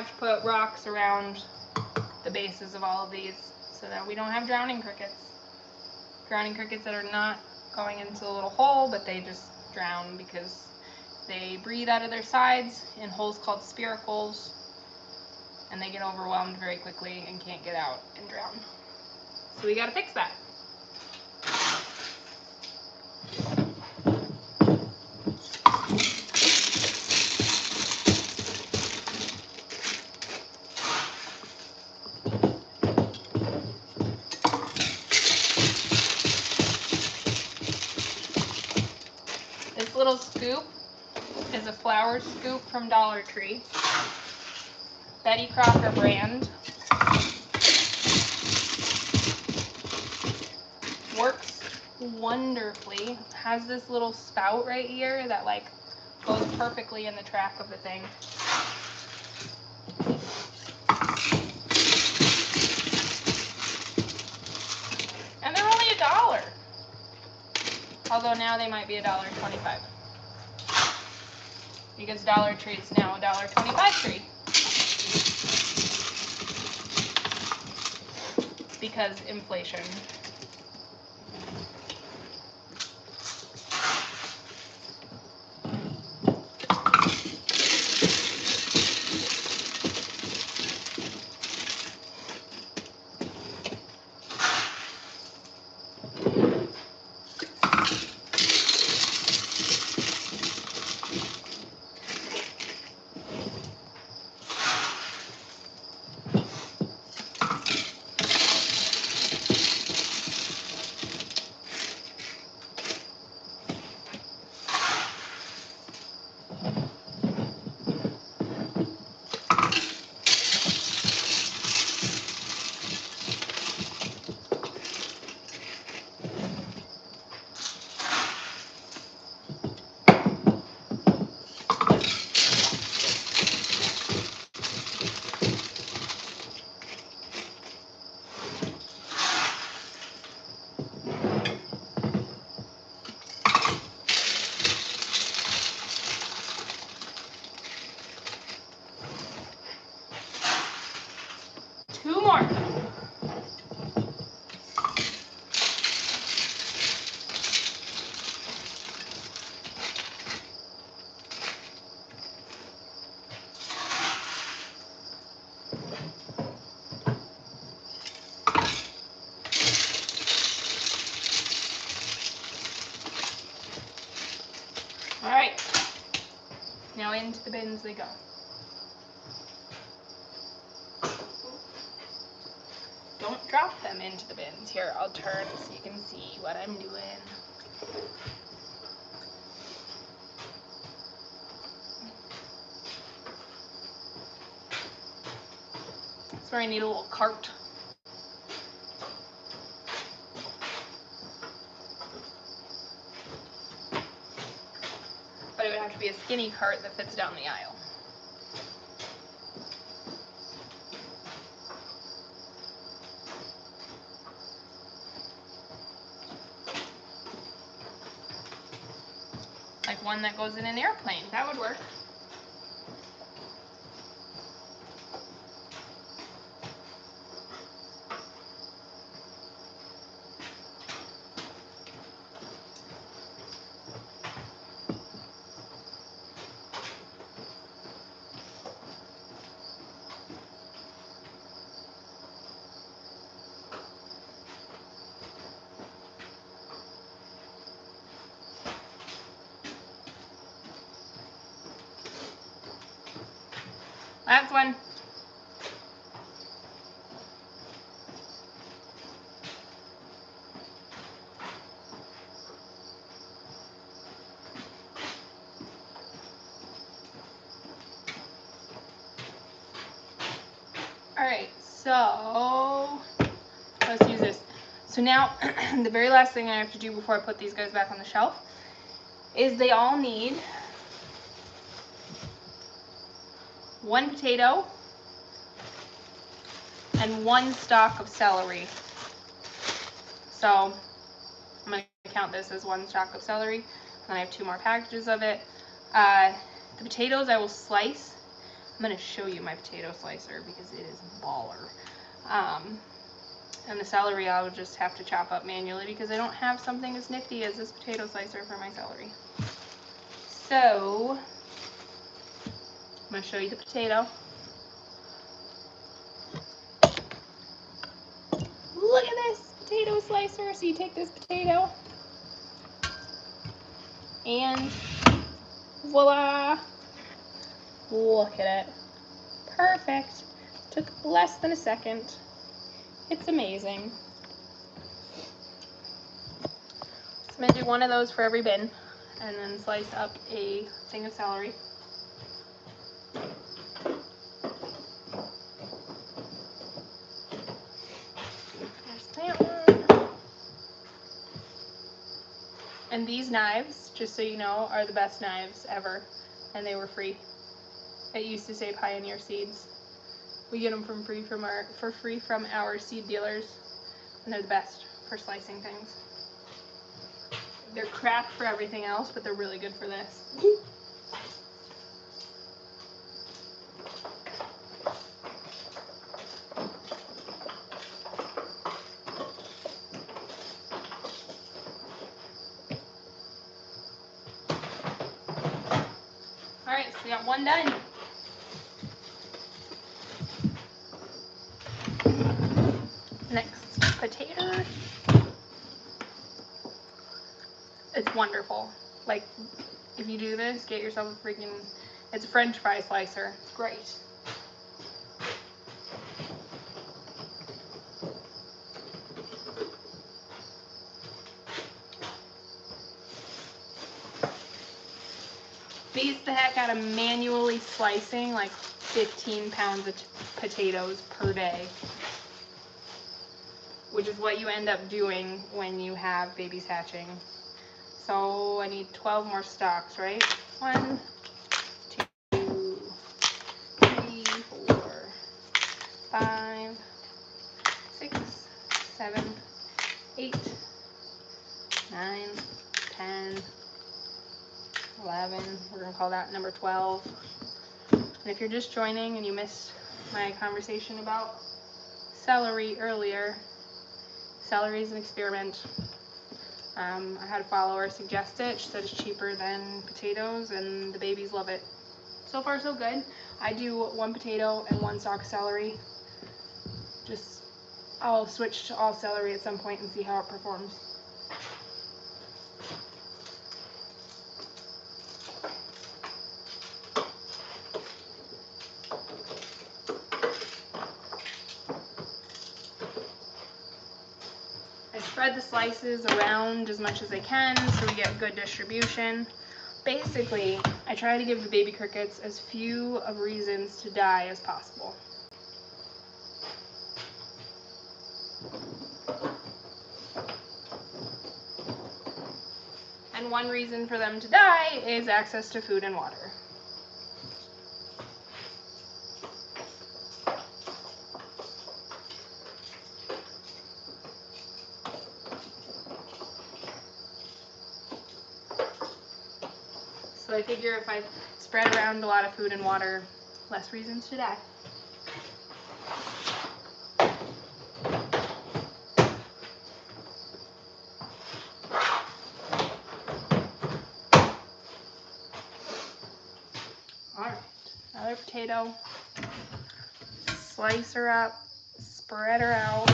have to put rocks around the bases of all of these so that we don't have drowning crickets. Drowning crickets that are not going into the little hole, but they just drown because they breathe out of their sides in holes called spiracles, and they get overwhelmed very quickly and can't get out and drown. So we gotta fix that. This little scoop is a flour scoop from Dollar Tree. Betty Crocker brand. Works wonderfully. Has this little spout right here that like goes perfectly in the track of the thing. And they're only $1. Although now they might be $1.25. Because Dollar Tree is now a $1.25 tree. Because inflation. Two more. All right. Now into the bins they go. Don't drop them into the bins. Here, I'll turn so you can see what I'm doing. That's where I need a little cart. But it would have to be a skinny cart that fits down the aisle. Like one that goes in an airplane. That would work. Last one. Alright, so let's use this. So now, the very last thing I have to do before I put these guys back on the shelf is they all need 1 potato and 1 stalk of celery. So I'm going to count this as 1 stalk of celery, and I have 2 more packages of it. The potatoes I will slice. I'm going to show you my potato slicer because it is baller. And the celery I'll just have to chop up manually because I don't have something as nifty as this potato slicer for my celery. So, I'm going to show you the potato. Look at this potato slicer. So you take this potato and voila. Look at it. Perfect. Took less than a second. It's amazing. So I'm going to do one of those for every bin and then slice up a thing of celery. There's that one. And these knives, just so you know, are the best knives ever, and they were free. It used to say Pioneer Seeds. We get them for free from our seed dealers, and they're the best for slicing things. They're crap for everything else, but they're really good for this. Alright, so we got one done. Next, potato. It's wonderful. Like, if you do this, get yourself a freaking, it's a French fry slicer. It's great. Beats the heck out of manually slicing like 15 pounds of potatoes per day, which is what you end up doing when you have babies hatching. So I need 12 more stalks, right? 1, 2, 3, 4, 5, 6, 7, 8, 9, 10, 11, we're going to call that number 12. And if you're just joining and you missed my conversation about celery earlier, celery is an experiment. I had a follower suggest it. She said it's cheaper than potatoes and the babies love it. So far so good. I do 1 potato and 1 stalk of celery. I'll switch to all celery at some point and see how it performs. I spread the slices around as much as I can so we get good distribution. Basically, I try to give the baby crickets as few of reasons to die as possible. And one reason for them to die is access to food and water. So I figure if I spread around a lot of food and water, less reasons to die. Alright, another potato. Slice her up, spread her out.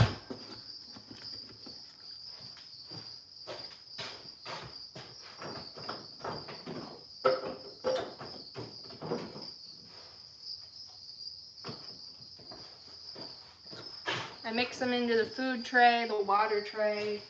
I mix them into the food tray, the water tray.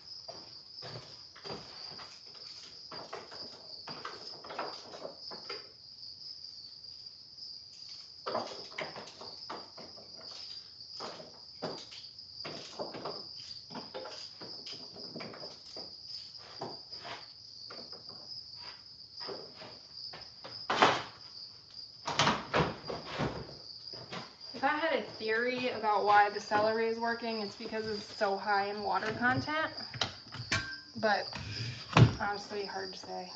If I had a theory about why the celery is working, it's because it's so high in water content, but honestly, hard to say.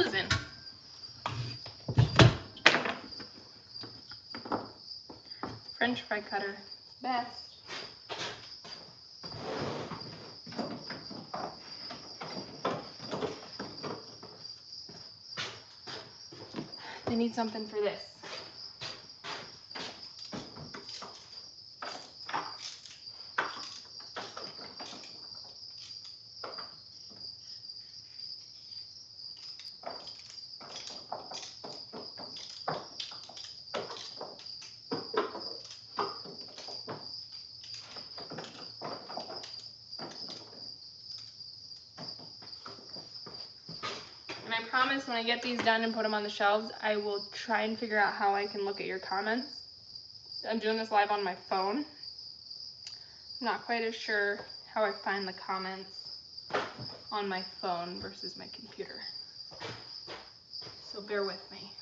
losing. French fry cutter, best. They need something for this. And I promise when I get these done and put them on the shelves, I will try and figure out how I can look at your comments. I'm doing this live on my phone. I'm not quite as sure how I find the comments on my phone versus my computer. So bear with me.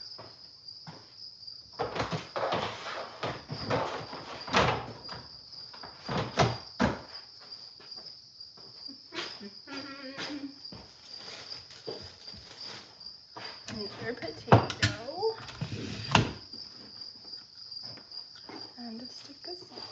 Another potato. And a stick of celery.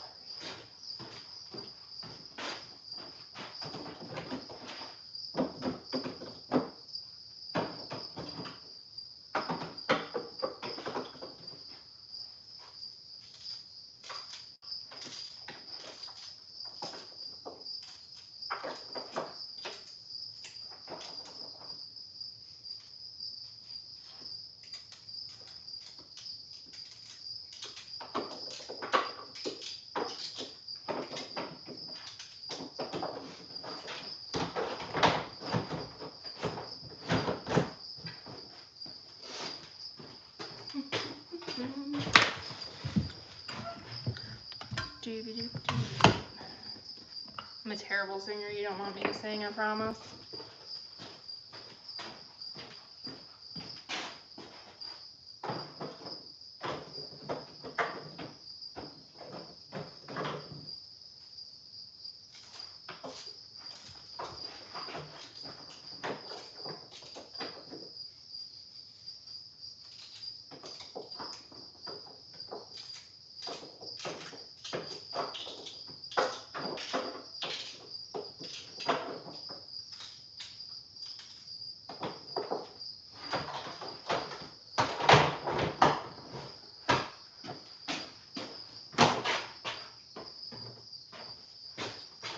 I'm a terrible singer. You don't want me to sing, I promise.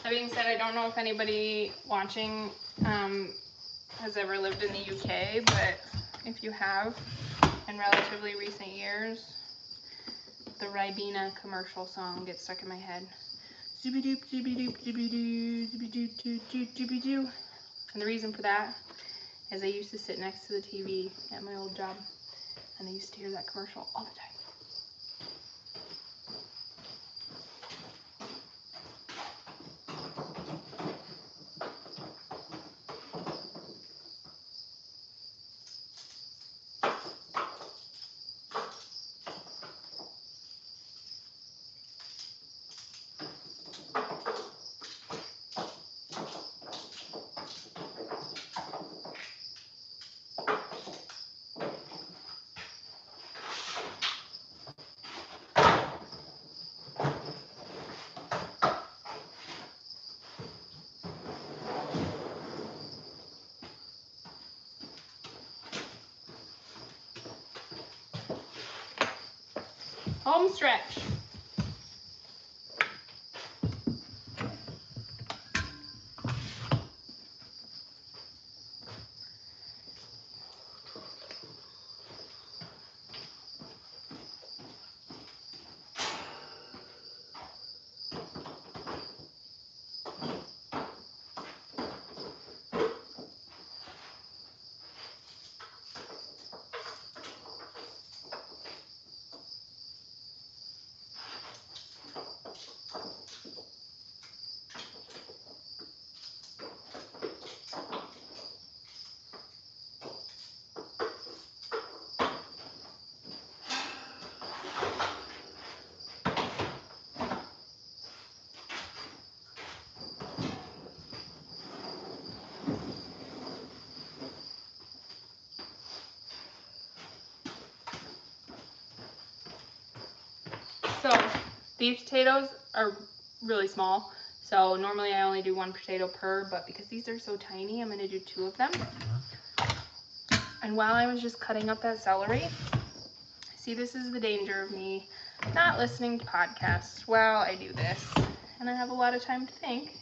That being said, I don't know if anybody watching has ever lived in the UK, but if you have, in relatively recent years, the Ribena commercial song gets stuck in my head. Zooby-doop, zooby-doop, zooby-doo, zooby-doo, doo, dooby-doo. And the reason for that is I used to sit next to the TV at my old job, and I used to hear that commercial all the time. Home stretch. These potatoes are really small, so normally I only do 1 potato per, but because these are so tiny, I'm going to do 2 of them. And while I was just cutting up that celery, see, this is the danger of me not listening to podcasts while I do this, and I have a lot of time to think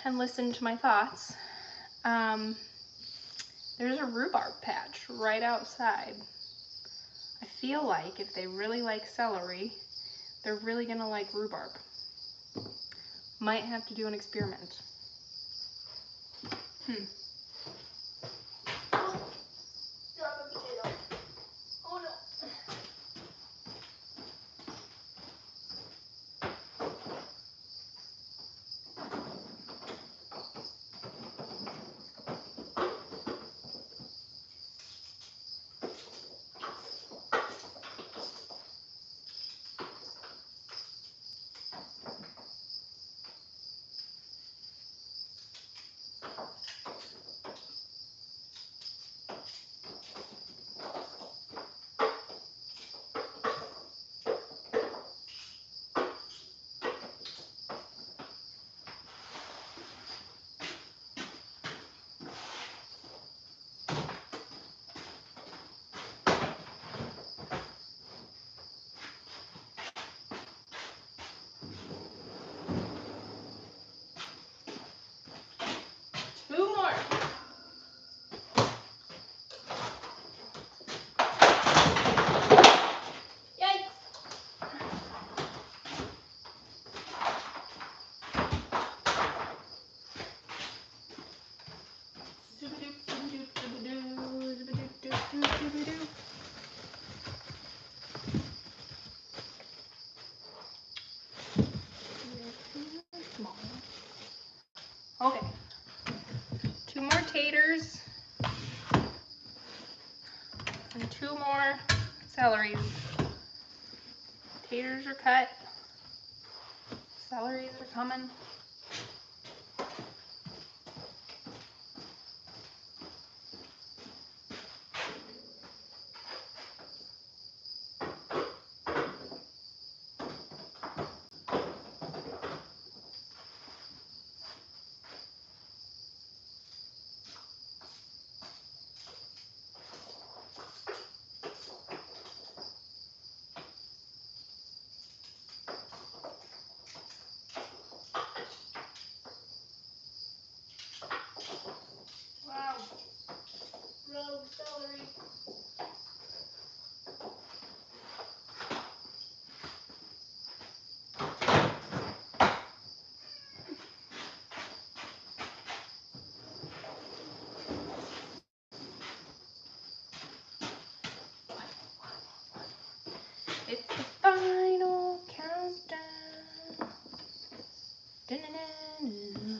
and listen to my thoughts. There's a rhubarb patch right outside. I feel like if they really like celery, they're really gonna like rhubarb. Might have to do an experiment. Oh, drop a potato. Oh no. 2 more. Yikes. Okay. 2 more taters and 2 more celeries. Taters are cut. Celeries are coming. Wow. Rogue celery. It's the final countdown. Da-na-na-na.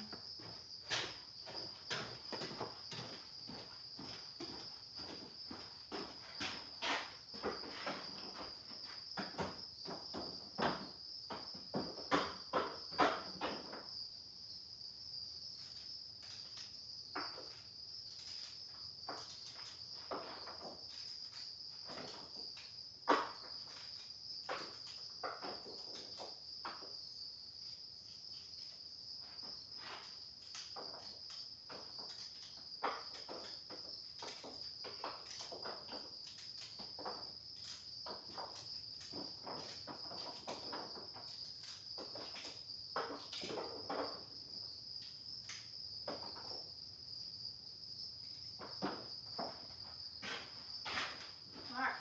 Alright.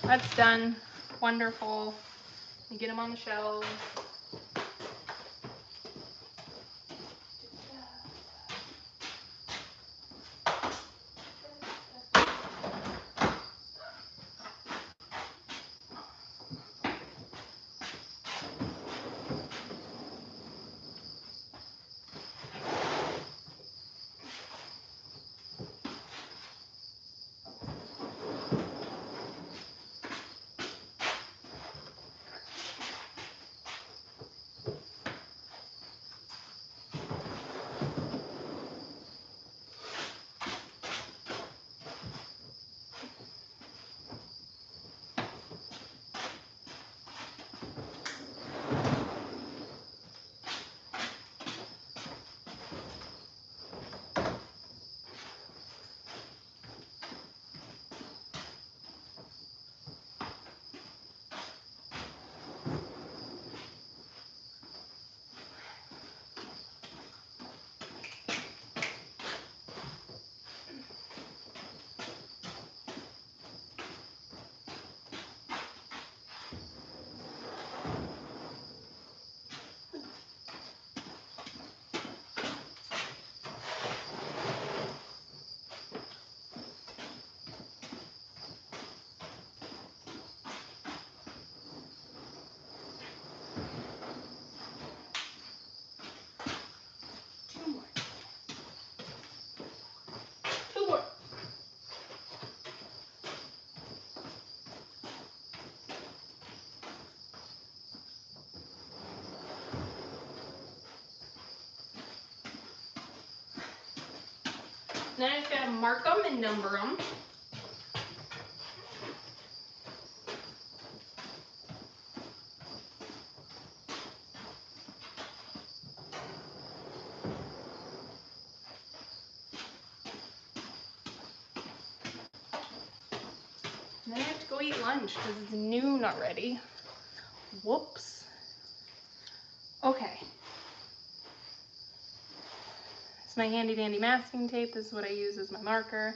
That's done. Wonderful. You get them on the shelves. Then I just gotta mark them and number them. And then I have to go eat lunch because it's noon already. Whoops. Okay. It's my handy dandy masking tape. This is what I use as my marker.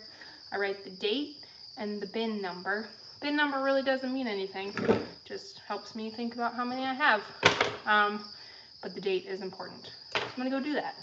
I write the date and the bin number. Bin number really doesn't mean anything. Just helps me think about how many I have. But the date is important. So I'm gonna go do that.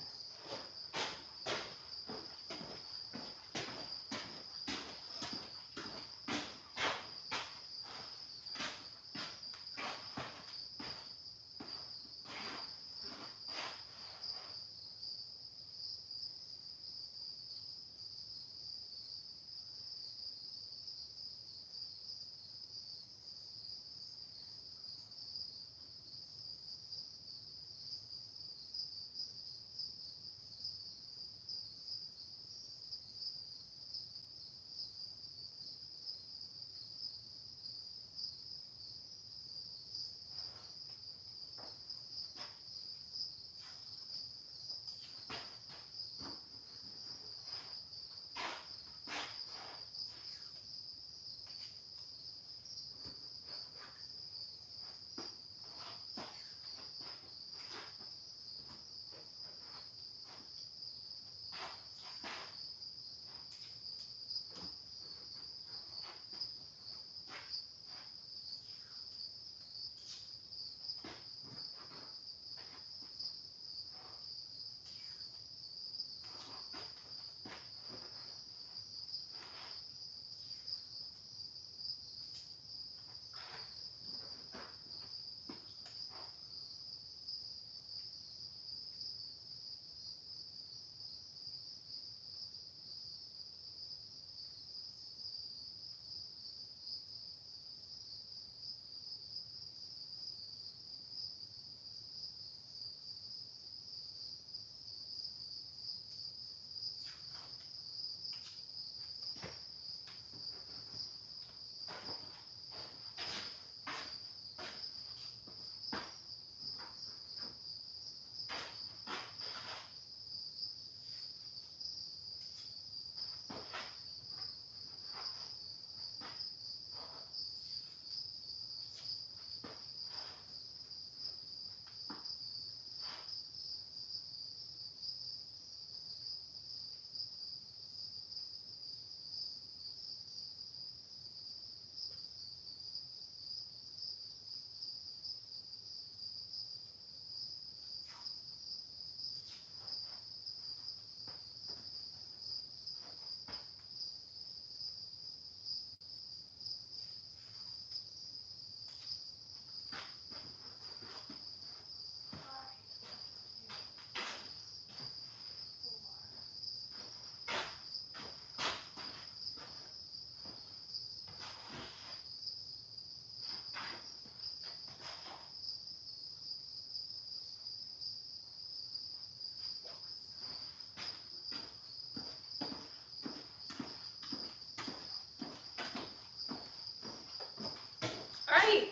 Alright.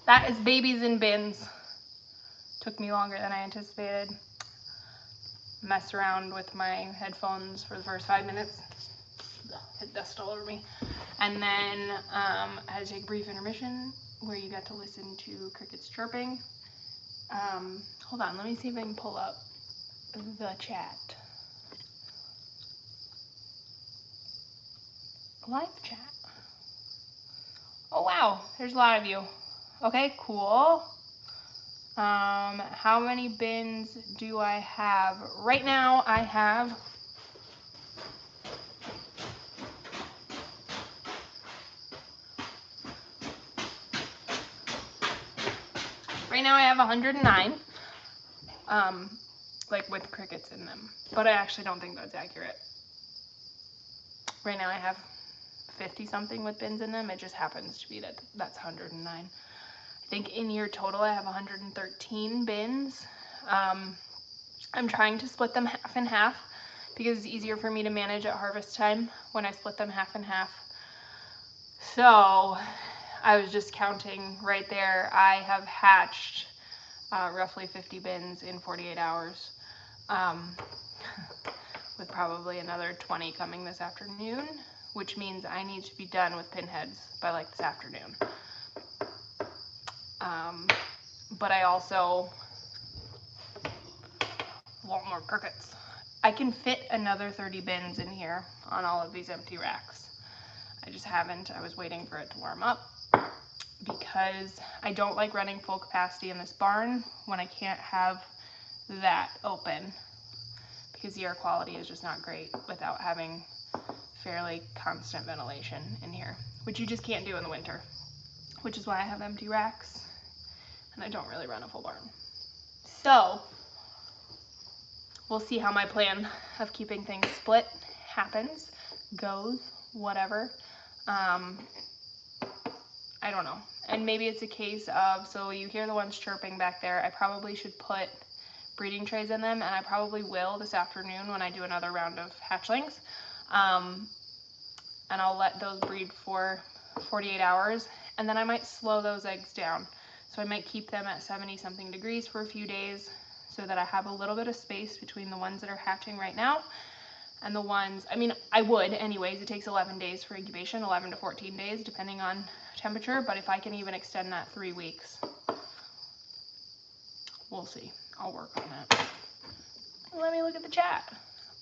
That is babies in bins. Took me longer than I anticipated. Messed around with my headphones for the first 5 minutes. Hit dust all over me. And then I had to take a brief intermission where you got to listen to crickets chirping. Hold on, let me see if I can pull up the chat. Live chat. Oh wow, there's a lot of you. Okay, cool. How many bins do I have? Right now I have 109, like with crickets in them, but I actually don't think that's accurate. Right now I have 50 something with bins in them. It just happens to be that that's 109. I think in year total I have 113 bins. I'm trying to split them half and half because it's easier for me to manage at harvest time when I split them half and half. So I was just counting right there. I have hatched roughly 50 bins in 48 hours, with probably another 20 coming this afternoon, which means I need to be done with pinheads by like this afternoon. But I also want more crickets. I can fit another 30 bins in here on all of these empty racks. I just haven't. I was waiting for it to warm up because I don't like running full capacity in this barn when I can't have that open, because the air quality is just not great without having fairly constant ventilation in here, which you just can't do in the winter, which is why I have empty racks and I don't really run a full barn. So we'll see how my plan of keeping things split happens, goes, whatever. I don't know. And maybe it's a case of, so you hear the ones chirping back there, I probably should put breeding trays in them, and I probably will this afternoon when I do another round of hatchlings. And I'll let those breed for 48 hours, and then I might slow those eggs down. So I might keep them at 70 something degrees for a few days so that I have a little bit of space between the ones that are hatching right now and the ones, I mean, I would anyways. It takes 11 days for incubation, 11 to 14 days depending on temperature, but if I can even extend that 3 weeks, we'll see. I'll work on that. Let me look at the chat.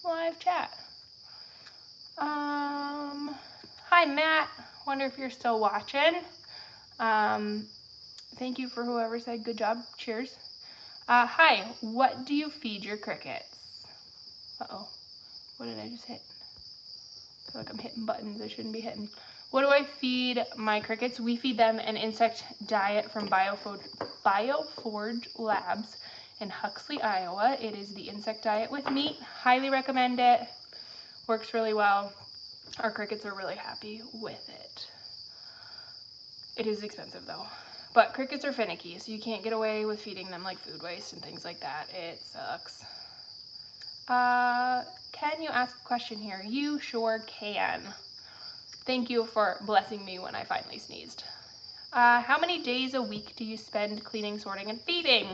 Live chat. Hi Matt, wonder if you're still watching. Thank you for whoever said good job. Cheers. Hi, what do you feed your crickets? Uh-oh, what did I just hit? I feel like I'm hitting buttons I shouldn't be hitting. What do I feed my crickets? We feed them an insect diet from BioForge Labs in Huxley, Iowa. It is the insect diet with meat. Highly recommend it. Works really well. Our crickets are really happy with it. It is expensive though. But crickets are finicky, so you can't get away with feeding them like food waste and things like that. It sucks. Can you ask a question here? You sure can. Thank you for blessing me when I finally sneezed. How many days a week do you spend cleaning, sorting, and feeding?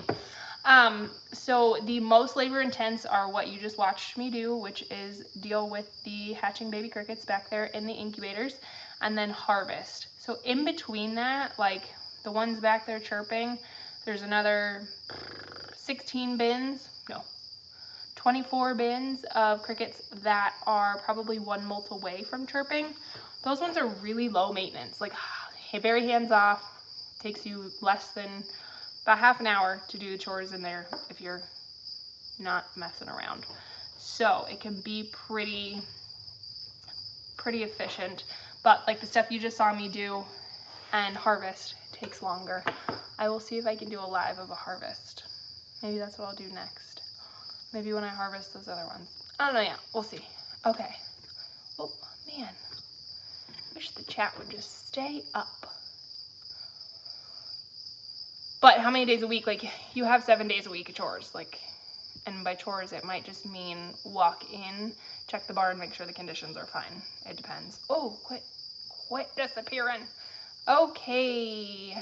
So the most labor intense are what you just watched me do, which is deal with the hatching baby crickets back there in the incubators, and then harvest. So in between that, like the ones back there chirping, there's another 24 bins of crickets that are probably 1 molt away from chirping. Those ones are really low maintenance, like very hands off. Takes you less than about half an hour to do the chores in there if you're not messing around. So it can be pretty efficient, but like the stuff you just saw me do and harvest takes longer. I will see if I can do a live of a harvest. Maybe that's what I'll do next. Maybe when I harvest those other ones. I don't know yet. We'll see. Okay. Oh, man. Wish the chat would just stay up. But how many days a week? Like, you have 7 days a week of chores. Like, and by chores, it might just mean walk in, check the barn, make sure the conditions are fine. It depends. Oh, quit disappearing. Okay.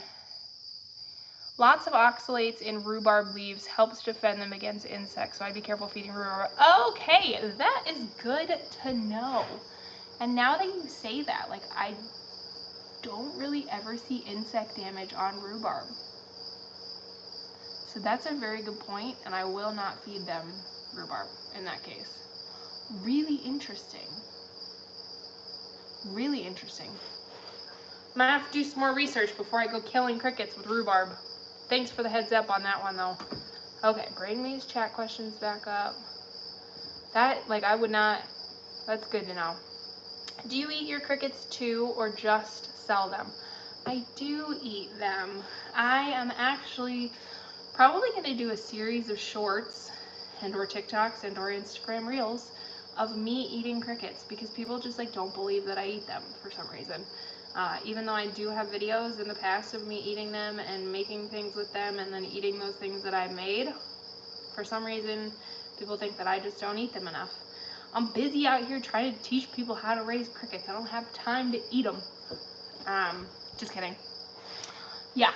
Lots of oxalates in rhubarb leaves helps defend them against insects, so I'd be careful feeding rhubarb. Okay, that is good to know. And now that you say that, like, I don't really ever see insect damage on rhubarb. So that's a very good point, and I will not feed them rhubarb in that case. Really interesting. Really interesting. I'm gonna have to do some more research before I go killing crickets with rhubarb. Thanks for the heads up on that one though. Okay, bring these chat questions back up. That, like, I would not, that's good to know. Do you eat your crickets too, or just sell them? I do eat them. I am actually probably going to do a series of shorts and or TikToks and or Instagram reels of me eating crickets, because people just like don't believe that I eat them for some reason. Even though I do have videos in the past of me eating them and making things with them and then eating those things that I made, for some reason people think that I just don't eat them enough. I'm busy out here trying to teach people how to raise crickets. I don't have time to eat them. Just kidding. Yeah,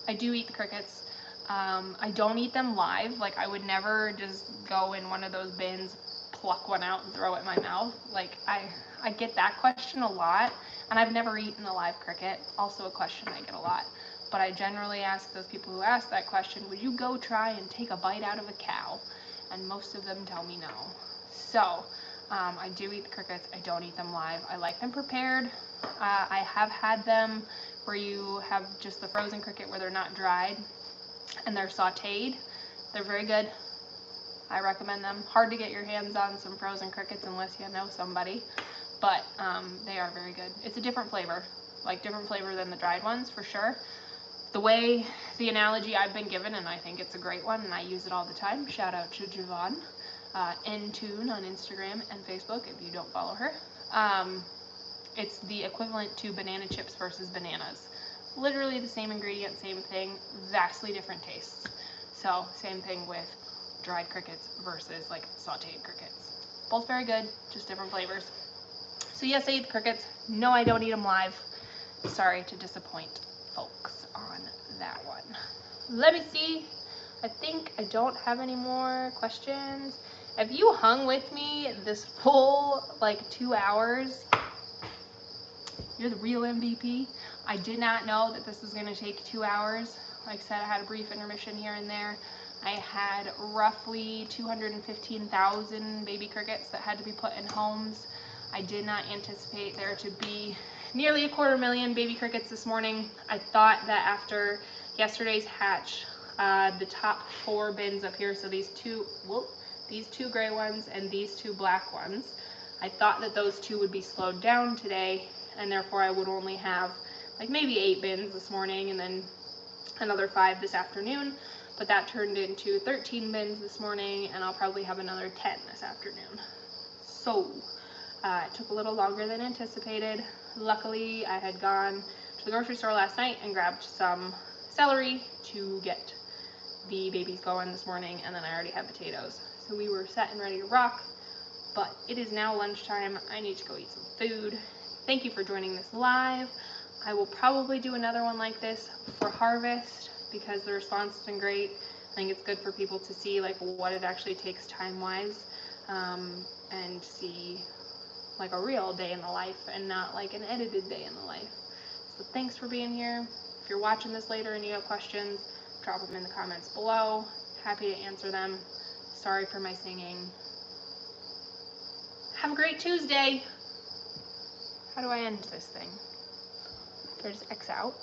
I do eat the crickets. I don't eat them live. Like, I would never just go in one of those bins, pluck one out and throw it in my mouth. Like, I get that question a lot, and I've never eaten a live cricket. Also a question I get a lot. But I generally ask those people who ask that question, would you go try and take a bite out of a cow? And most of them tell me no. So, I do eat the crickets. I don't eat them live. I like them prepared. I have had them where you have just the frozen cricket where they're not dried and they're sauteed. They're very good. I recommend them. Hard to get your hands on some frozen crickets unless you know somebody, but they are very good. It's a different flavor, like different flavor than the dried ones for sure. The analogy I've been given, and I think it's a great one, and I use it all the time. Shout out to Javon, Ntune on Instagram and Facebook if you don't follow her. It's the equivalent to banana chips versus bananas. Literally the same ingredient, same thing, vastly different tastes. So same thing with dried crickets versus like sauteed crickets. Both very good, just different flavors. So yes, I eat the crickets. No, I don't eat them live. Sorry to disappoint folks on that one. Let me see. I think I don't have any more questions. If you hung with me this full like 2 hours, you're the real MVP. I did not know that this was going to take 2 hours. Like I said, I had a brief intermission here and there. I had roughly 215,000 baby crickets that had to be put in homes. I did not anticipate there to be nearly 250,000 baby crickets this morning. I thought that after yesterday's hatch, the top 4 bins up here, so these two gray ones and these 2 black ones, I thought that those 2 would be slowed down today, and therefore I would only have like maybe 8 bins this morning and then another 5 this afternoon, but that turned into 13 bins this morning, and I'll probably have another 10 this afternoon. So it took a little longer than anticipated. Luckily, I had gone to the grocery store last night and grabbed some celery to get the babies going this morning, and then I already had potatoes. So we were set and ready to rock, but it is now lunchtime. I need to go eat some food. Thank you for joining this live. I will probably do another one like this for harvest because the response has been great. I think it's good for people to see like what it actually takes time-wise, and see like a real day in the life and not like an edited day in the life. So thanks for being here. If you're watching this later and you have questions, drop them in the comments below. Happy to answer them. Sorry for my singing. Have a great Tuesday. How do I end this thing? There's X out.